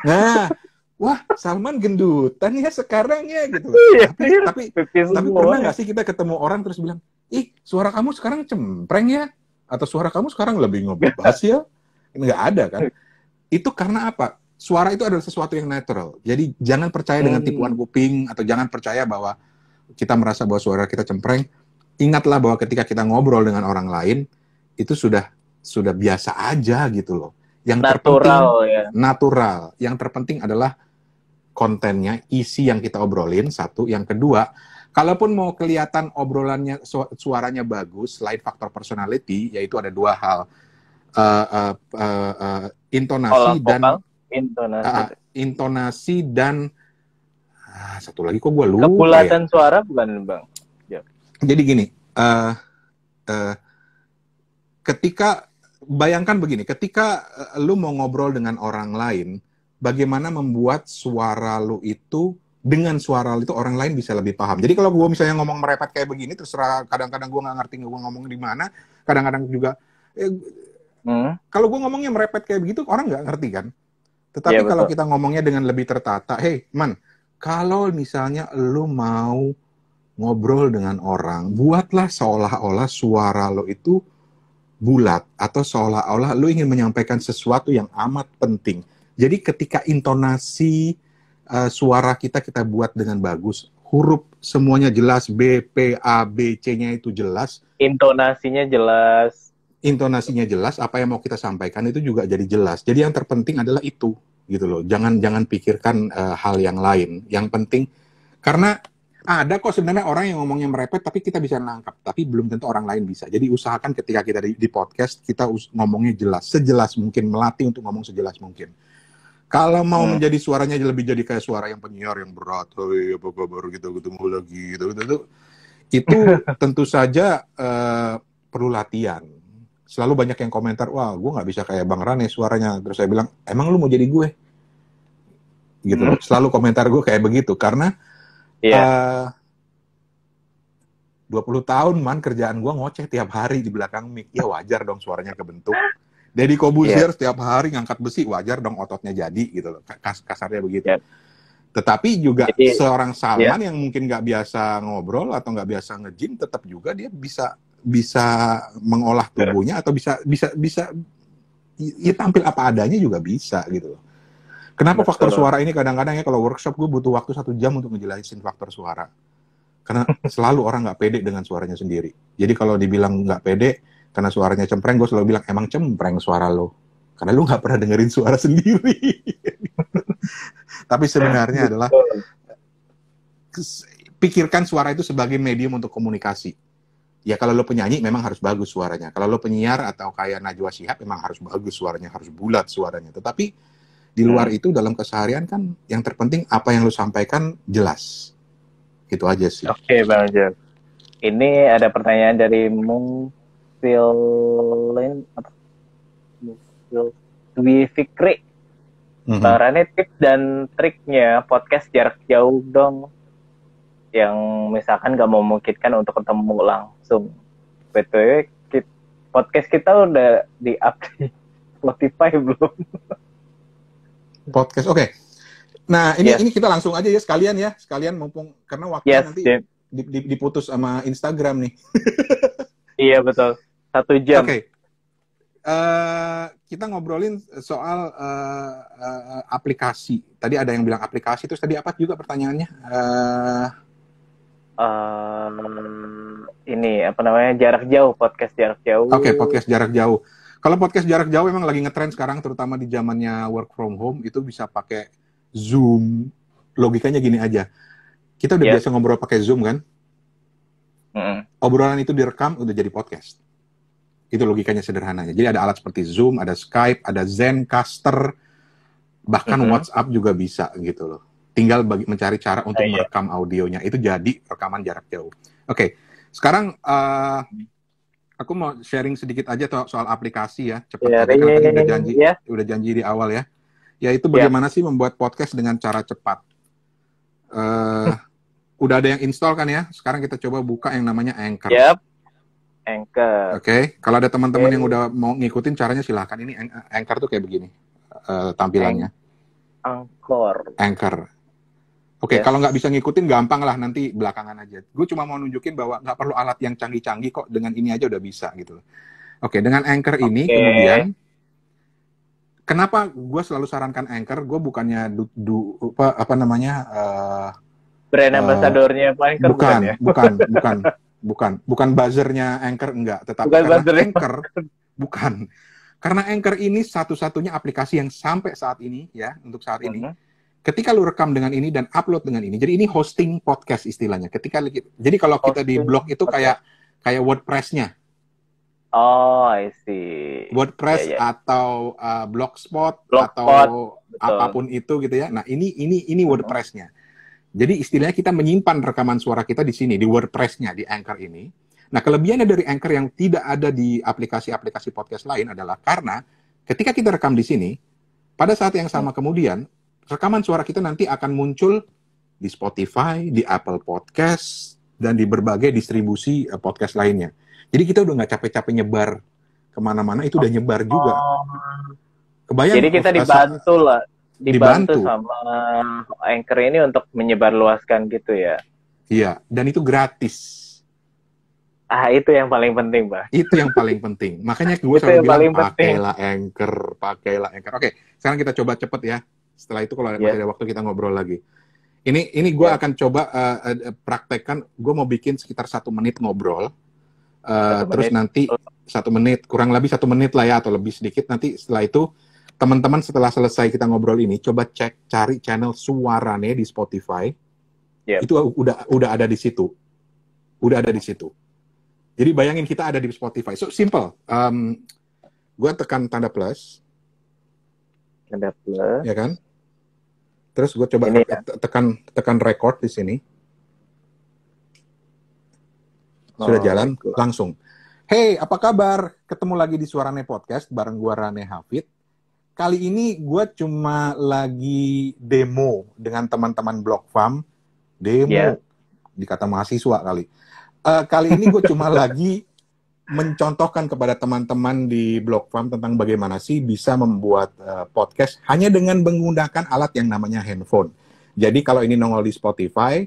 Nah, wah, Salman gendutan ya sekarang ya gitu. Tapi pernah nggak sih kita ketemu orang terus bilang, ih, suara kamu sekarang cempreng ya? Atau suara kamu sekarang lebih ngebas ya? Nggak ada kan? Itu karena apa? Suara itu adalah sesuatu yang natural. Jadi jangan percaya dengan tipuan kuping, atau jangan percaya bahwa kita merasa bahwa suara kita cempreng. Ingatlah bahwa ketika kita ngobrol dengan orang lain, itu sudah biasa aja gitu loh. Yang terpenting natural. Yang terpenting adalah kontennya, isi yang kita obrolin, satu. Yang kedua, kalaupun mau kelihatan obrolannya, suaranya bagus, selain faktor personality, yaitu ada dua hal. Intonasi dan satu lagi kok gue lupa. Kebulatan suara bukan, Bang? Jadi gini, bayangkan begini, ketika lu mau ngobrol dengan orang lain, bagaimana membuat suara lu itu, dengan suara lu itu orang lain bisa lebih paham. Jadi kalau gue misalnya ngomong merepet kayak begini, terserah, kadang-kadang gue nggak ngerti gue ngomong di mana, kadang-kadang juga, kalau gue ngomongnya merepet kayak begitu, orang nggak ngerti kan? Tetapi kalau kita ngomongnya dengan lebih tertata, hey man, kalau misalnya lu mau ngobrol dengan orang, buatlah seolah-olah suara lo itu bulat, atau seolah-olah lo ingin menyampaikan sesuatu yang amat penting. Jadi ketika intonasi suara kita buat dengan bagus, huruf semuanya jelas, B, P, A, B, C-nya itu jelas. Intonasinya jelas, apa yang mau kita sampaikan itu juga jadi jelas. Jadi yang terpenting adalah itu, gitu loh. Jangan pikirkan hal yang lain. Yang penting, karena ada kok sebenarnya orang yang ngomongnya merepet, tapi kita bisa nangkap. Tapi belum tentu orang lain bisa. Jadi usahakan ketika kita di podcast, kita ngomongnya jelas. Sejelas mungkin, melatih untuk ngomong sejelas mungkin. Kalau mau menjadi suaranya lebih jadi kayak suara yang penyiar yang berat, baru gitu lagi, itu tentu saja perlu latihan. Selalu banyak yang komentar, wah gue nggak bisa kayak Bang Rane suaranya. Terus saya bilang, emang lu mau jadi gue? Gitu loh. Selalu komentar gue kayak begitu, karena 20 tahun man kerjaan gue ngoceh tiap hari di belakang mic. Ya wajar dong suaranya kebentuk. Deddy Corbuzier setiap hari ngangkat besi, wajar dong ototnya jadi gitu loh. Kasarnya begitu. Tetapi juga seorang Salman yang mungkin nggak biasa ngobrol atau nggak biasa nge-gym, tetap juga dia bisa mengolah tubuhnya atau bisa ya tampil apa adanya juga bisa gitu loh. Kenapa faktor suara ini kadang-kadang ya kalau workshop gue butuh waktu 1 jam untuk ngejelasin faktor suara. Karena selalu orang nggak pede dengan suaranya sendiri. Jadi kalau dibilang nggak pede karena suaranya cempreng, gue selalu bilang emang cempreng suara lo. Karena lu nggak pernah dengerin suara sendiri. Tapi sebenarnya adalah pikirkan suara itu sebagai medium untuk komunikasi. Ya kalau lo penyanyi memang harus bagus suaranya. Kalau lo penyiar atau kayak Najwa Shihab memang harus bagus suaranya, harus bulat suaranya. Tetapi di luar itu dalam keseharian kan yang terpenting apa yang lo sampaikan jelas. Gitu aja sih. Oke, Bang Jeff. Ini ada pertanyaan dari Dwi Fikri. Bang Rane, tips dan triknya podcast jarak jauh dong. Yang misalkan gak memungkinkan untuk ketemu langsung. BTW, podcast kita udah di-up di Spotify belum? Podcast, oke. Nah, ini kita langsung aja ya, sekalian mumpung, karena waktunya nanti diputus sama Instagram nih. Iya, betul. 1 jam. Oke. Kita ngobrolin soal aplikasi. Tadi ada yang bilang aplikasi, terus tadi apa juga pertanyaannya? Ini apa namanya, jarak jauh, podcast jarak jauh. Oke, podcast jarak jauh. Kalau podcast jarak jauh memang lagi ngetren sekarang, terutama di zamannya work from home, itu bisa pakai Zoom. Logikanya gini aja, kita udah biasa ngobrol pakai Zoom kan? Obrolan itu direkam, udah jadi podcast. Itu logikanya sederhananya. Jadi ada alat seperti Zoom, ada Skype, ada Zencaster, bahkan WhatsApp juga bisa gitu loh. Tinggal mencari cara untuk merekam audionya. Itu jadi rekaman jarak jauh. Oke, sekarang aku mau sharing sedikit aja soal aplikasi ya. Cepat aja, karena tadi udah janji di awal ya. Yaitu bagaimana sih membuat podcast dengan cara cepat. Udah ada yang install kan ya? Sekarang kita coba buka yang namanya Anchor. Anchor. Oke, kalau ada teman-teman yang udah mau ngikutin caranya silahkan. Ini Anchor tuh kayak begini tampilannya. Anchor. Oke, kalau nggak bisa ngikutin gampang lah, nanti belakangan aja. Gue cuma mau nunjukin bahwa nggak perlu alat yang canggih-canggih kok, dengan ini aja udah bisa gitu. Oke, dengan Anchor ini kemudian, kenapa gue selalu sarankan Anchor? Gue bukannya brand ambassador-nya Anchor bukan buzzernya Anchor, enggak, tetapi karena Anchor karena Anchor ini satu-satunya aplikasi yang sampai saat ini ya, untuk saat ini, ketika lu rekam dengan ini dan upload dengan ini, jadi ini hosting podcast istilahnya. Jadi kalau kita di blog itu kayak WordPress-nya. Oh, I see. WordPress atau Blogspot atau apapun itu gitu ya. Nah, ini WordPress-nya. Jadi istilahnya kita menyimpan rekaman suara kita di sini, di WordPress-nya, di Anchor ini. Nah, kelebihannya dari Anchor yang tidak ada di aplikasi-aplikasi podcast lain adalah karena ketika kita rekam di sini, pada saat yang sama kemudian, rekaman suara kita nanti akan muncul di Spotify, di Apple Podcast, dan di berbagai distribusi podcast lainnya. Jadi kita udah nggak capek-capek nyebar kemana-mana, itu udah nyebar juga. Kebayang, jadi kita dibantu sama Anchor ini untuk menyebarluaskan gitu ya? Iya, dan itu gratis. Itu yang paling penting, Pak. Itu yang paling penting. Makanya gue selalu bilang, pakailah Anchor. Oke, sekarang kita coba cepet ya. Setelah itu kalau masih ada waktu kita ngobrol lagi. Ini gue akan coba praktekkan. Gue mau bikin sekitar 1 menit ngobrol. Terus nanti 1 menit, kurang lebih 1 menit lah ya, atau lebih sedikit. Nanti setelah itu, teman-teman setelah selesai kita ngobrol ini, coba cari channel Suarane di Spotify. Itu udah ada di situ. Udah ada di situ. Jadi bayangin kita ada di Spotify. So, simple. Gue tekan tanda plus. Tanda plus. Ya kan? Terus gue coba tekan record di sini. Sudah jalan, langsung. Hey, apa kabar? Ketemu lagi di Suarane Podcast bareng gue Rane Hafid. Kali ini gue cuma lagi demo dengan teman-teman Blog Farm. Demo. Dikata mahasiswa kali. Kali ini gue cuma lagi mencontohkan kepada teman-teman di Blog Farm tentang bagaimana sih bisa membuat podcast hanya dengan menggunakan alat yang namanya handphone. Jadi kalau ini nongol di Spotify,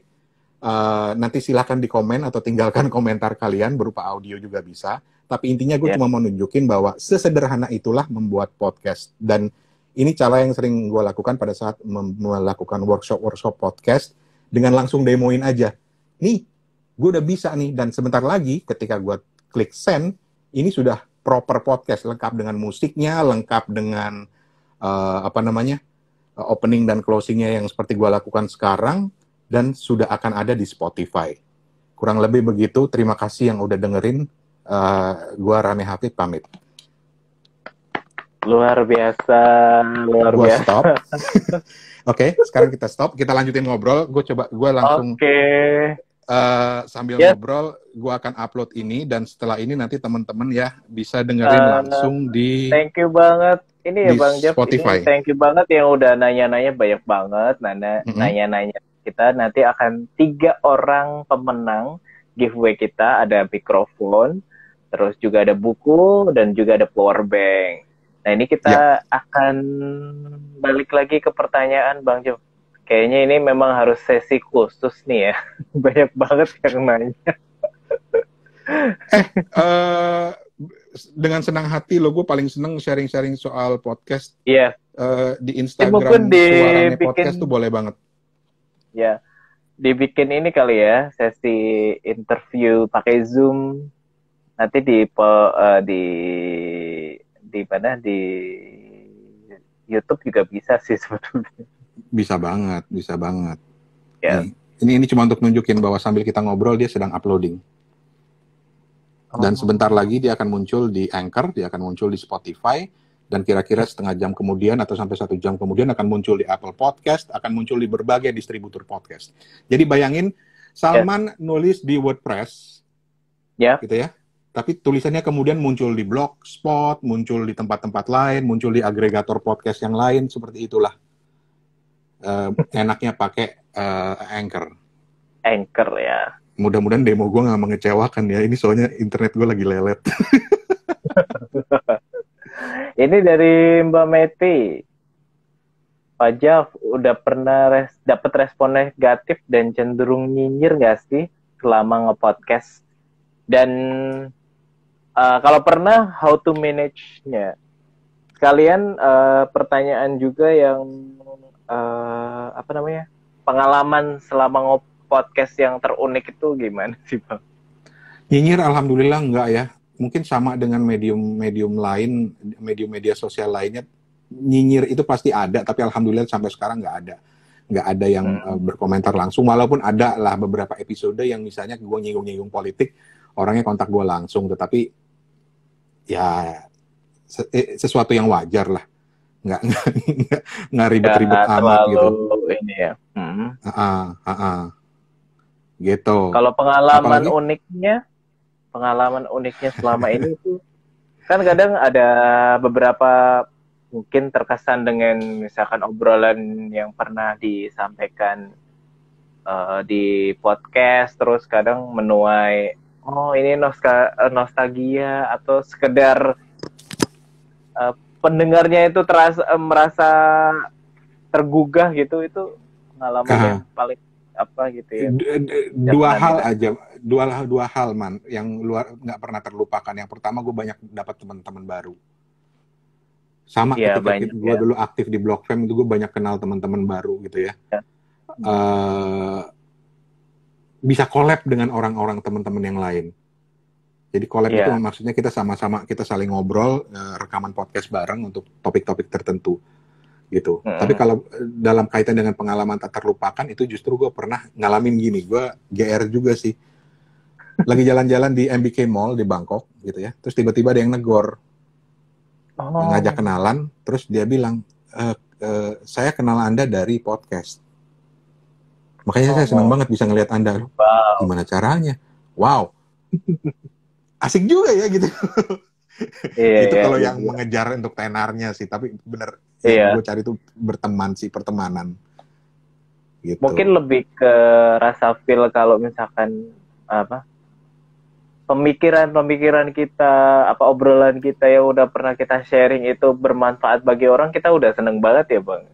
nanti silakan di komen atau tinggalkan komentar kalian berupa audio juga bisa. Tapi intinya gue cuma mau nunjukin bahwa sesederhana itulah membuat podcast. Dan ini cara yang sering gue lakukan pada saat melakukan workshop podcast dengan langsung demoin aja. Nih, gue udah bisa nih, dan sebentar lagi ketika gue klik send, ini sudah proper podcast, lengkap dengan musiknya, lengkap dengan opening dan closingnya yang seperti gue lakukan sekarang, dan sudah akan ada di Spotify. Kurang lebih begitu. Terima kasih yang udah dengerin. Gue Rane Hafid pamit. Luar biasa. Stop. Oke, sekarang kita stop. Kita lanjutin ngobrol. Gue langsung. Sambil ngobrol, gue akan upload ini, dan setelah ini nanti teman-teman ya bisa dengerin langsung di. Thank you banget. Ini ya Bang Jeff. Spotify. Thank you banget yang udah nanya-nanya banyak banget. Nanya-nanya kita nanti akan 3 orang pemenang giveaway kita. Ada mikrofon, terus juga ada buku, dan juga ada power bank. Nah ini kita akan balik lagi ke pertanyaan Bang Jeff. Kayaknya ini memang harus sesi khusus nih ya. Banyak banget yang nanya. Dengan senang hati loh, gue paling seneng sharing-sharing soal podcast. Iya. Di Instagram Suarane Podcast tuh boleh banget. Ya, dibikin ini kali ya, sesi interview pakai Zoom. Nanti di mana, di YouTube juga bisa sih sebetulnya. Bisa banget. Ya. Ini cuma untuk nunjukin bahwa sambil kita ngobrol dia sedang uploading. Dan sebentar lagi dia akan muncul di Anchor, dia akan muncul di Spotify, dan kira-kira setengah jam kemudian atau sampai 1 jam kemudian akan muncul di Apple Podcast, akan muncul di berbagai distributor podcast. Jadi bayangin Salman nulis di WordPress, gitu ya. Tapi tulisannya kemudian muncul di Blogspot, muncul di tempat-tempat lain, muncul di agregator podcast yang lain, seperti itulah. Enaknya pakai Anchor. Anchor ya. Mudah-mudahan demo gue nggak mengecewakan ya. Ini soalnya internet gue lagi lelet. Ini dari Mbak Meti. Pak Jaf, udah pernah dapat respon negatif dan cenderung nyinyir nggak sih selama nge-podcast? Dan kalau pernah, how to manage-nya? Sekalian pertanyaan juga yang pengalaman selama podcast yang terunik itu gimana sih Bang? Nyinyir alhamdulillah enggak ya. Mungkin sama dengan medium lain, media sosial lainnya, nyinyir itu pasti ada, tapi alhamdulillah sampai sekarang nggak ada yang berkomentar langsung, walaupun ada lah beberapa episode yang misalnya gue nyinggung politik, orangnya kontak gue langsung, tetapi ya sesuatu yang wajar lah. Nggak ribet-ribet amat gitu. Ini ya. Gitu. Kalau pengalaman uniknya pengalaman uniknya selama ini itu kan kadang ada beberapa mungkin terkesan dengan misalkan obrolan yang pernah disampaikan di podcast, terus kadang menuai ini nostalgia atau sekedar pendengarnya itu merasa tergugah gitu, itu pengalaman yang paling apa gitu ya. Dua hal man yang nggak pernah terlupakan. Yang pertama, gue banyak dapat teman-teman baru. Sama ya, ketika gue dulu aktif di Blog Fam itu gue banyak kenal teman-teman baru gitu ya. Bisa collab dengan orang-orang teman-teman yang lain. Jadi collab itu maksudnya kita sama-sama kita saling ngobrol, rekaman podcast bareng untuk topik-topik tertentu gitu. Tapi kalau dalam kaitan dengan pengalaman tak terlupakan itu justru gue pernah ngalamin gini, gue GR juga sih. Lagi jalan-jalan di MBK Mall di Bangkok gitu ya, terus tiba-tiba ada yang negor, ngajak kenalan, terus dia bilang, saya kenal Anda dari podcast. Makanya saya senang banget bisa ngelihat Anda. Wow. Gimana caranya? Wow. Asik juga ya gitu. Itu kalau yang mengejar untuk tenarnya sih, tapi bener yang gue cari itu berteman sih, pertemanan. Gitu. Mungkin lebih ke rasa feel kalau misalkan pemikiran kita, obrolan kita yang udah pernah kita sharing itu bermanfaat bagi orang, kita udah seneng banget ya Bang.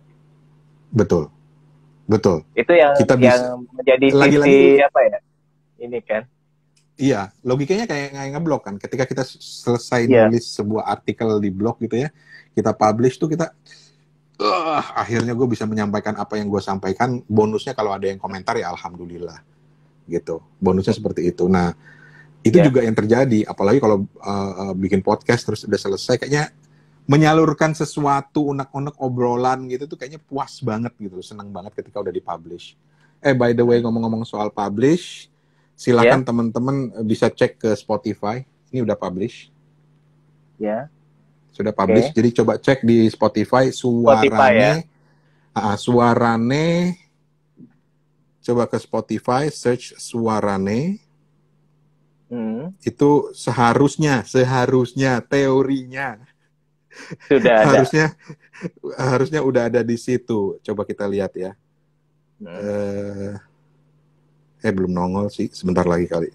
Betul. Itu yang menjadi sisi ini kan. Iya, logikanya kayak ngeblog kan. Ketika kita selesai nulis sebuah artikel di blog gitu ya, kita publish tuh kita akhirnya gue bisa menyampaikan apa yang gue sampaikan. Bonusnya kalau ada yang komentar ya alhamdulillah gitu. Bonusnya seperti itu. Nah, itu juga yang terjadi. Apalagi kalau bikin podcast terus udah selesai, kayaknya menyalurkan sesuatu unek-unek obrolan gitu tuh kayaknya puas banget gitu. Seneng banget ketika udah dipublish. By the way, ngomong-ngomong soal publish, silakan teman-teman bisa cek ke Spotify. Ini udah publish. Sudah publish. Jadi coba cek di Spotify Suarane. Suarane. Coba ke Spotify, search Suarane. Itu seharusnya teorinya sudah ada. harusnya udah ada di situ. Coba kita lihat ya. Belum nongol sih, sebentar lagi kali.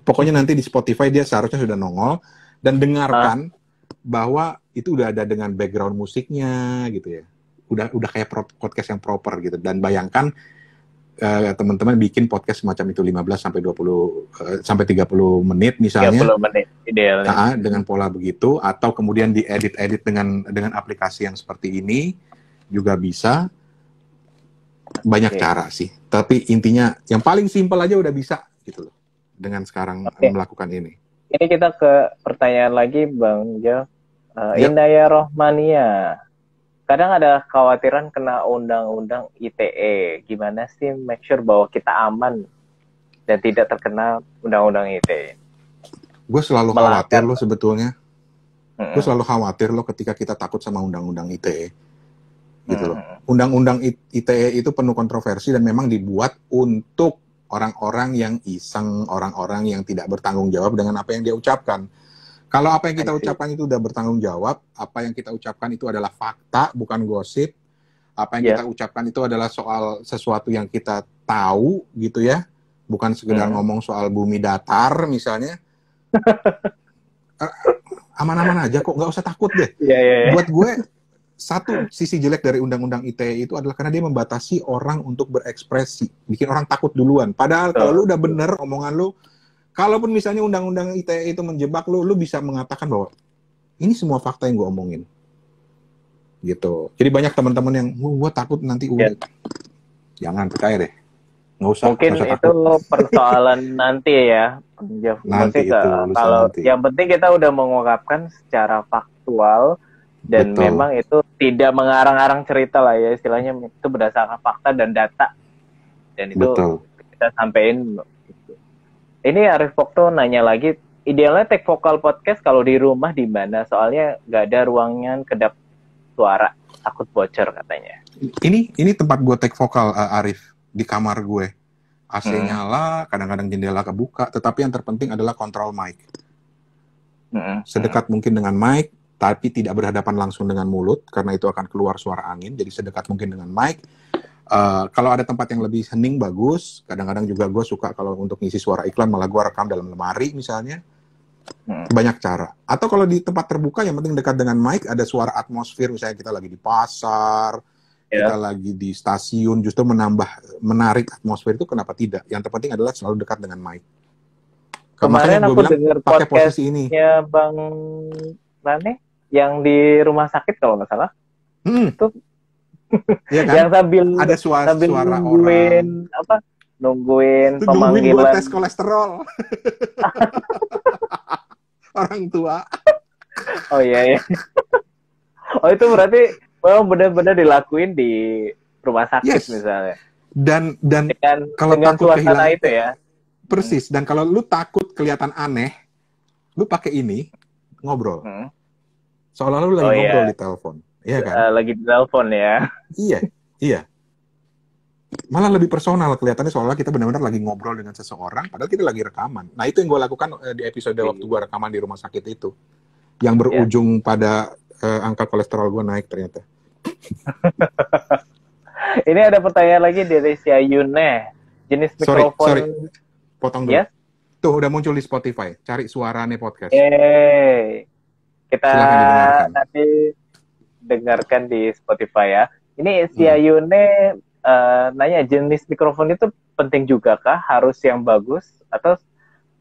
Pokoknya nanti di Spotify dia seharusnya sudah nongol, dan dengarkan bahwa itu udah ada dengan background musiknya gitu ya. Udah kayak podcast yang proper gitu. Dan bayangkan teman-teman bikin podcast semacam itu 15 sampai 20 sampai 30 menit misalnya. 30 menit idealnya. Dengan pola begitu, atau kemudian diedit dengan aplikasi yang seperti ini juga bisa. Banyak cara sih. Tapi intinya yang paling simpel aja udah bisa gitu loh. Dengan sekarang melakukan ini. Ini kita ke pertanyaan lagi Bang Jo. Indaya Rohmania. Kadang ada kekhawatiran kena undang-undang ITE. Gimana sih make sure bahwa kita aman dan tidak terkena undang-undang ITE? Gue selalu khawatir loh sebetulnya. Gue selalu khawatir loh ketika kita takut sama undang-undang ITE. Gitu loh. Undang-undang ITE itu penuh kontroversi dan memang dibuat untuk orang-orang yang iseng, orang-orang yang tidak bertanggung jawab dengan apa yang dia ucapkan. Kalau apa yang kita ucapkan itu udah bertanggung jawab, apa yang kita ucapkan itu adalah fakta, bukan gosip. Apa yang kita ucapkan itu adalah soal sesuatu yang kita tahu gitu ya, bukan sekedar ngomong soal bumi datar misalnya. Aman-aman aja kok, nggak usah takut deh. Buat gue, satu sisi jelek dari undang-undang ITE itu adalah karena dia membatasi orang untuk berekspresi, bikin orang takut duluan. Padahal kalau lu udah bener omongan lu, kalaupun misalnya undang-undang ITE itu menjebak lu bisa mengatakan bahwa ini semua fakta yang gue omongin. Gitu. Jadi banyak teman-teman yang, gue takut nanti jangan percaya deh. Nggak usah. Mungkin itu persoalan nanti ya. Nanti itu. Kalau yang penting kita udah mengungkapkan secara faktual dan memang itu tidak mengarang-arang cerita lah ya, istilahnya itu berdasarkan fakta dan data. Dan itu kita sampein. Ini Arif Pokto nanya lagi, idealnya take vokal podcast kalau di rumah di mana? Soalnya nggak ada ruangan kedap suara, takut bocor katanya. Ini tempat gue take vokal, Arif, di kamar gue. AC nyala, kadang-kadang jendela kebuka, tetapi yang terpenting adalah kontrol mic. Sedekat mungkin dengan mic, tapi tidak berhadapan langsung dengan mulut, karena itu akan keluar suara angin, jadi sedekat mungkin dengan mic. Kalau ada tempat yang lebih hening, bagus. Kadang-kadang juga gue suka kalau untuk ngisi suara iklan, malah gue rekam dalam lemari misalnya. Banyak cara. Atau kalau di tempat terbuka, yang penting dekat dengan mic, ada suara atmosfer, misalnya kita lagi di pasar, kita lagi di stasiun, justru menarik atmosfer itu, kenapa tidak? Yang terpenting adalah selalu dekat dengan mic. Kemarin aku dengar podcastnya Bang Rane yang di rumah sakit kalau nggak salah. Itu ya kan? Yang sambil ada suara nungguin orang. Nungguin pemanggilan buat tes kolesterol. Orang tua. Oh iya. Oh itu berarti memang benar-benar dilakuin di rumah sakit misalnya. Dan kalau dengan takut kehilangan itu ya. Persis. Dan kalau lu takut kelihatan aneh, lu pakai ini ngobrol. Seolah-olah lu lagi ngobrol di telepon. Iya kan? Lagi di telepon ya. Iya. Malah lebih personal kelihatannya, seolah kita benar-benar lagi ngobrol dengan seseorang, padahal kita lagi rekaman. Nah itu yang gue lakukan di episode waktu gue rekaman di rumah sakit itu, yang berujung pada angka kolesterol gue naik ternyata. Ini ada pertanyaan lagi dari si Ayune. Jenis mikrofon. Sorry. Potong dulu. Yes? Tuh udah muncul di Spotify. Cari Suarane Podcast. Kita nanti dengarkan di Spotify ya. Ini si Ayune nanya, jenis mikrofon itu penting juga kah? Harus yang bagus? Atau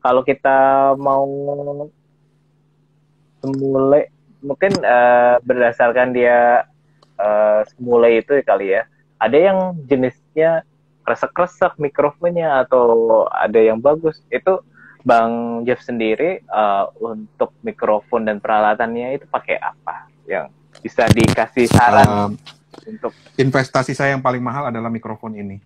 kalau kita mau mulai, mungkin berdasarkan dia mulai itu kali ya. Ada yang jenisnya kresek-kresek mikrofonnya, atau ada yang bagus. Itu Bang Jeff sendiri untuk mikrofon dan peralatannya itu pakai apa? Yang bisa dikasih saran untuk investasi saya yang paling mahal adalah mikrofon ini.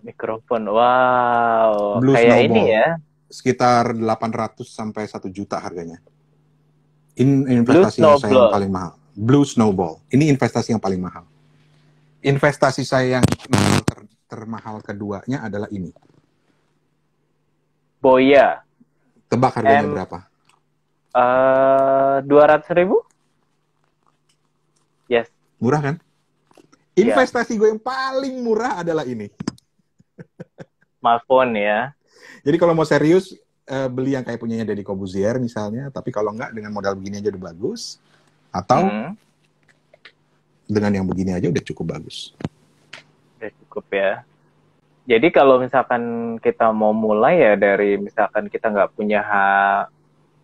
Mikrofon, wow. Blue kayak Snowball. Ini ya. Sekitar 800 sampai 1 juta harganya. Ini investasi yang saya yang paling mahal. Blue Snowball. Ini investasi yang paling mahal. Investasi saya yang termahal keduanya adalah ini. Boya. Tebak harganya berapa? 200.000? Yes. Murah kan? Investasi gue yang paling murah adalah ini. Smartphone ya. Jadi kalau mau serius, beli yang kayak punyanya Deddy Corbuzier misalnya, tapi kalau enggak dengan modal begini aja udah bagus. Atau dengan yang begini aja udah cukup bagus. Udah cukup ya. Jadi kalau misalkan kita mau mulai ya dari misalkan kita nggak punya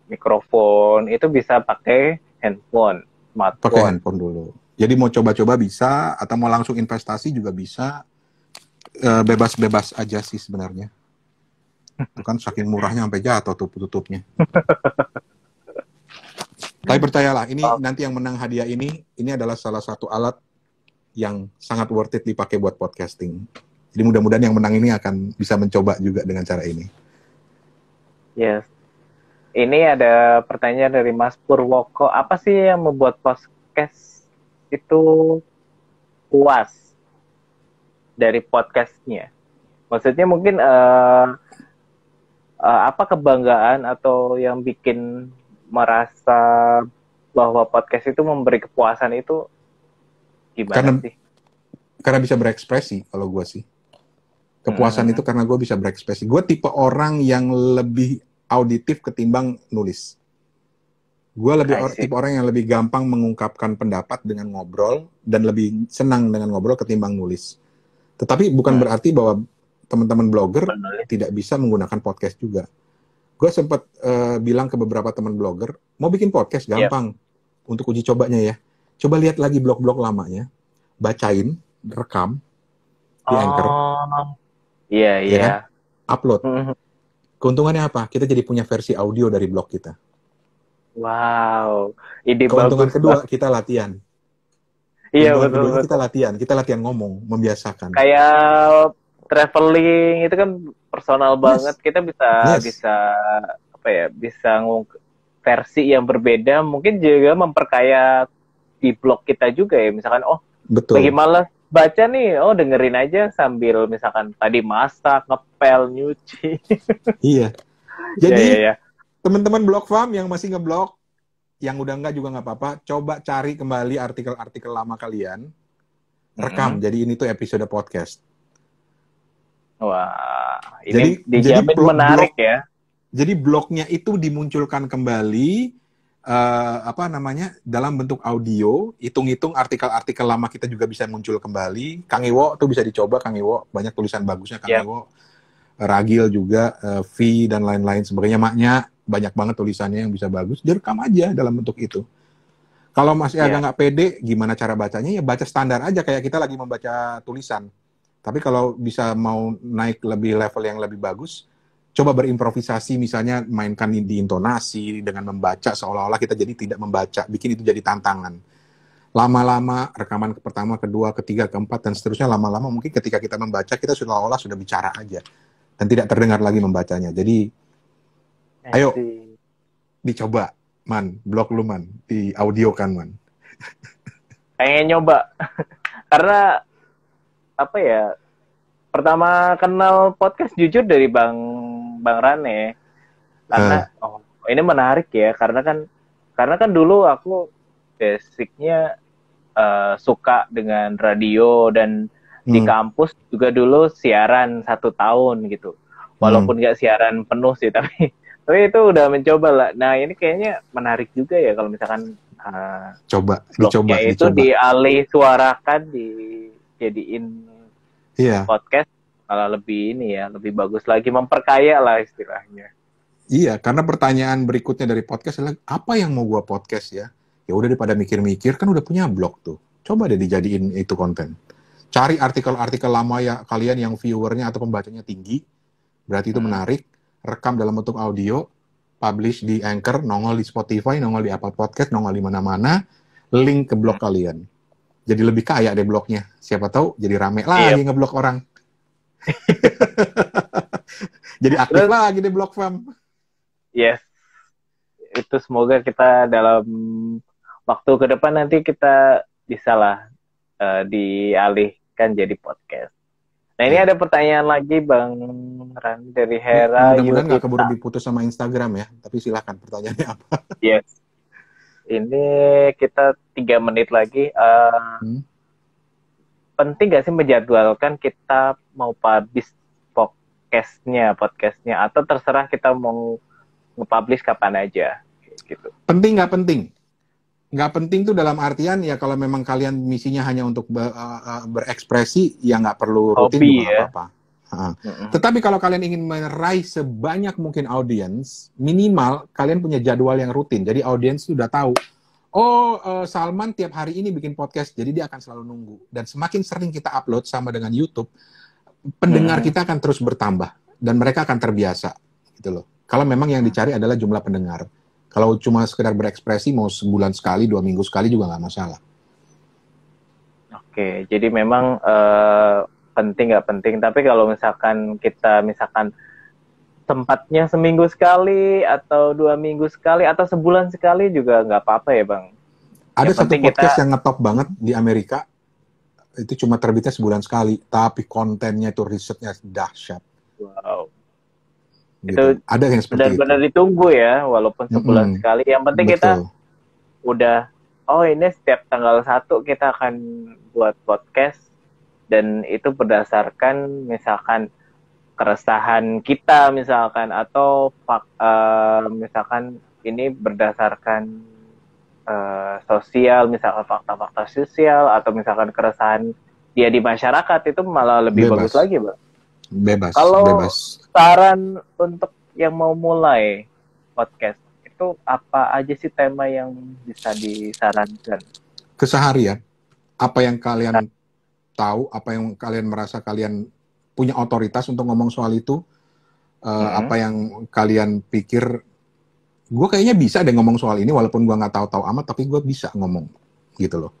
mikrofon, itu bisa pakai handphone, smartphone. Pakai handphone dulu. Jadi mau coba-coba bisa, atau mau langsung investasi juga bisa. Bebas-bebas aja sih sebenarnya. Itu kan saking murahnya sampai jatuh tutupnya. Tapi percayalah, ini nanti yang menang hadiah ini adalah salah satu alat yang sangat worth it dipakai buat podcasting. Jadi mudah-mudahan yang menang ini akan bisa mencoba juga dengan cara ini. Yes. Ini ada pertanyaan dari Mas Purwoko. Apa sih yang membuat podcast itu puas dari podcastnya? Maksudnya mungkin apa kebanggaan atau yang bikin merasa bahwa podcast itu memberi kepuasan itu gimana sih? Karena bisa berekspresi kalau gue sih. Kepuasan itu karena gue bisa berekspresi. Gue tipe orang yang lebih auditif ketimbang nulis. Gue tipe orang yang lebih gampang mengungkapkan pendapat dengan ngobrol dan lebih senang dengan ngobrol ketimbang nulis. Tetapi bukan berarti bahwa teman-teman blogger tidak bisa menggunakan podcast juga. Gue sempat bilang ke beberapa teman blogger, mau bikin podcast gampang untuk uji cobanya ya. Coba lihat lagi blog-blog lamanya, bacain, rekam di Anchor. Iya. Upload. Keuntungannya apa? Kita jadi punya versi audio dari blog kita. Wow, ide bagus. Keuntungan kedua, kita latihan. Iya, betul. Kita latihan ngomong, membiasakan. Kayak traveling itu kan personal banget. Kita bisa versi yang berbeda. Mungkin juga memperkaya di blog kita juga ya. Misalkan, betul. lagi malas baca nih, dengerin aja sambil misalkan tadi masak, ngepel, nyuci. Iya. Jadi teman-teman blog farm yang masih ngeblog, yang udah enggak juga nggak apa-apa, coba cari kembali artikel-artikel lama kalian, rekam. Jadi ini tuh episode podcast. Wah, ini dijamin menarik ya. Jadi blognya itu dimunculkan kembali, dalam bentuk audio, hitung-hitung artikel-artikel lama kita juga bisa muncul kembali. Kang Iwo tuh bisa dicoba, Kang Iwo, banyak tulisan bagusnya Kang Iwo. Ragil juga, V dan lain-lain sebagainya, maknya banyak banget tulisannya yang bisa bagus, direkam aja dalam bentuk itu. Kalau masih agak nggak pede, gimana cara bacanya? Ya baca standar aja, kayak kita lagi membaca tulisan. Tapi kalau bisa mau naik lebih level yang lebih bagus, coba berimprovisasi, misalnya mainkan di intonasi dengan membaca seolah-olah kita jadi tidak membaca, bikin itu jadi tantangan. Lama-lama, rekaman pertama, kedua, ketiga, keempat, dan seterusnya, lama-lama mungkin ketika kita membaca, kita seolah-olah sudah bicara aja. Dan tidak terdengar lagi membacanya. Jadi, ayo, dicoba, Man. Blog lu, Man. Di audio kan, Man. Pengen nyoba. Karena, pertama kenal podcast jujur dari Bang Rane. Karena, ini menarik ya. Karena kan dulu aku basicnya suka dengan radio dan di kampus juga dulu siaran 1 tahun gitu. Walaupun nggak siaran penuh sih, tapi itu udah mencoba lah. Nah ini kayaknya menarik juga ya kalau misalkan dicoba itu dialih suarakan, dijadiin podcast, malah lebih lebih bagus lagi, memperkaya lah istilahnya. Iya, karena pertanyaan berikutnya dari podcast adalah apa yang mau gua podcast ya? Ya udah, daripada mikir-mikir kan udah punya blog tuh. Coba deh dijadiin itu konten. Cari artikel-artikel lama ya kalian yang viewernya atau pembacanya tinggi, berarti itu menarik, rekam dalam bentuk audio, publish di Anchor, nongol di Spotify, nongol di Apple Podcast, nongol di mana-mana, link ke blog kalian. Jadi lebih kaya deh blognya. Siapa tahu jadi rame lagi ngeblog orang. Jadi aktif lagi deh blog farm. Yes. Itu semoga kita dalam waktu ke depan nanti kita bisa lah dialihkan jadi podcast. Nah ini ada pertanyaan lagi Bang Ran dari Hera. Mudah-mudahan nggak keburu diputus sama Instagram ya, tapi silakan pertanyaannya apa? Yes. Ini kita 3 menit lagi. Penting nggak sih menjadwalkan kita mau publish podcastnya, atau terserah kita mau nge-publish kapan aja? Gitu. Penting nggak penting? Nggak penting tuh dalam artian ya kalau memang kalian misinya hanya untuk berekspresi, ya nggak perlu rutin hobi, juga apa-apa. Tetapi kalau kalian ingin meraih sebanyak mungkin audiens, minimal kalian punya jadwal yang rutin. Jadi audiens sudah tahu, Salman tiap hari ini bikin podcast, jadi dia akan selalu nunggu. Dan semakin sering kita upload sama dengan YouTube, pendengar kita akan terus bertambah dan mereka akan terbiasa, gitu loh. Kalau memang yang dicari adalah jumlah pendengar. Kalau cuma sekedar berekspresi, mau sebulan sekali, 2 minggu sekali juga nggak masalah. Oke, jadi memang penting nggak penting. Tapi kalau misalkan kita tempatnya seminggu sekali, atau 2 minggu sekali, atau sebulan sekali juga nggak apa-apa ya Bang? Ada satu podcast yang ngetop banget di Amerika, itu cuma terbitnya sebulan sekali, tapi kontennya itu risetnya dahsyat. Wow. Gitu. Itu ada yang seperti benar-benar ditunggu ya, walaupun sebulan sekali. Yang penting kita udah, ini setiap tanggal 1 kita akan buat podcast, dan itu berdasarkan misalkan keresahan kita misalkan, atau misalkan ini berdasarkan sosial, misalkan fakta-fakta sosial, atau misalkan keresahan dia di masyarakat, itu malah lebih bagus lagi Bang. Kalau saran untuk yang mau mulai podcast, itu apa aja sih tema yang bisa disarankan? Keseharian, apa yang kalian tahu, apa yang kalian merasa kalian punya otoritas untuk ngomong soal itu, apa yang kalian pikir, gue kayaknya bisa deh ngomong soal ini, walaupun gue nggak tahu-tahu amat, tapi gue bisa ngomong, gitu loh.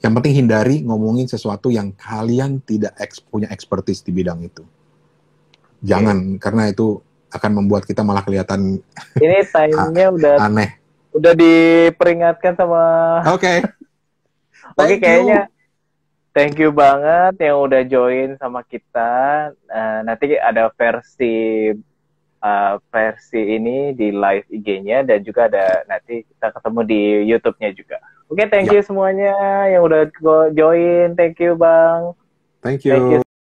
Yang penting hindari ngomongin sesuatu yang kalian tidak punya expertise di bidang itu. Jangan, karena itu akan membuat kita malah kelihatan ini time-nya udah aneh. Udah diperingatkan sama. Oke. Oke, kayaknya Thank you banget yang udah join sama kita. Nanti ada versi ini di live IG-nya dan juga ada nanti kita ketemu di YouTube-nya juga. Oke, thank you semuanya yang udah join. Thank you, Bang. Thank you.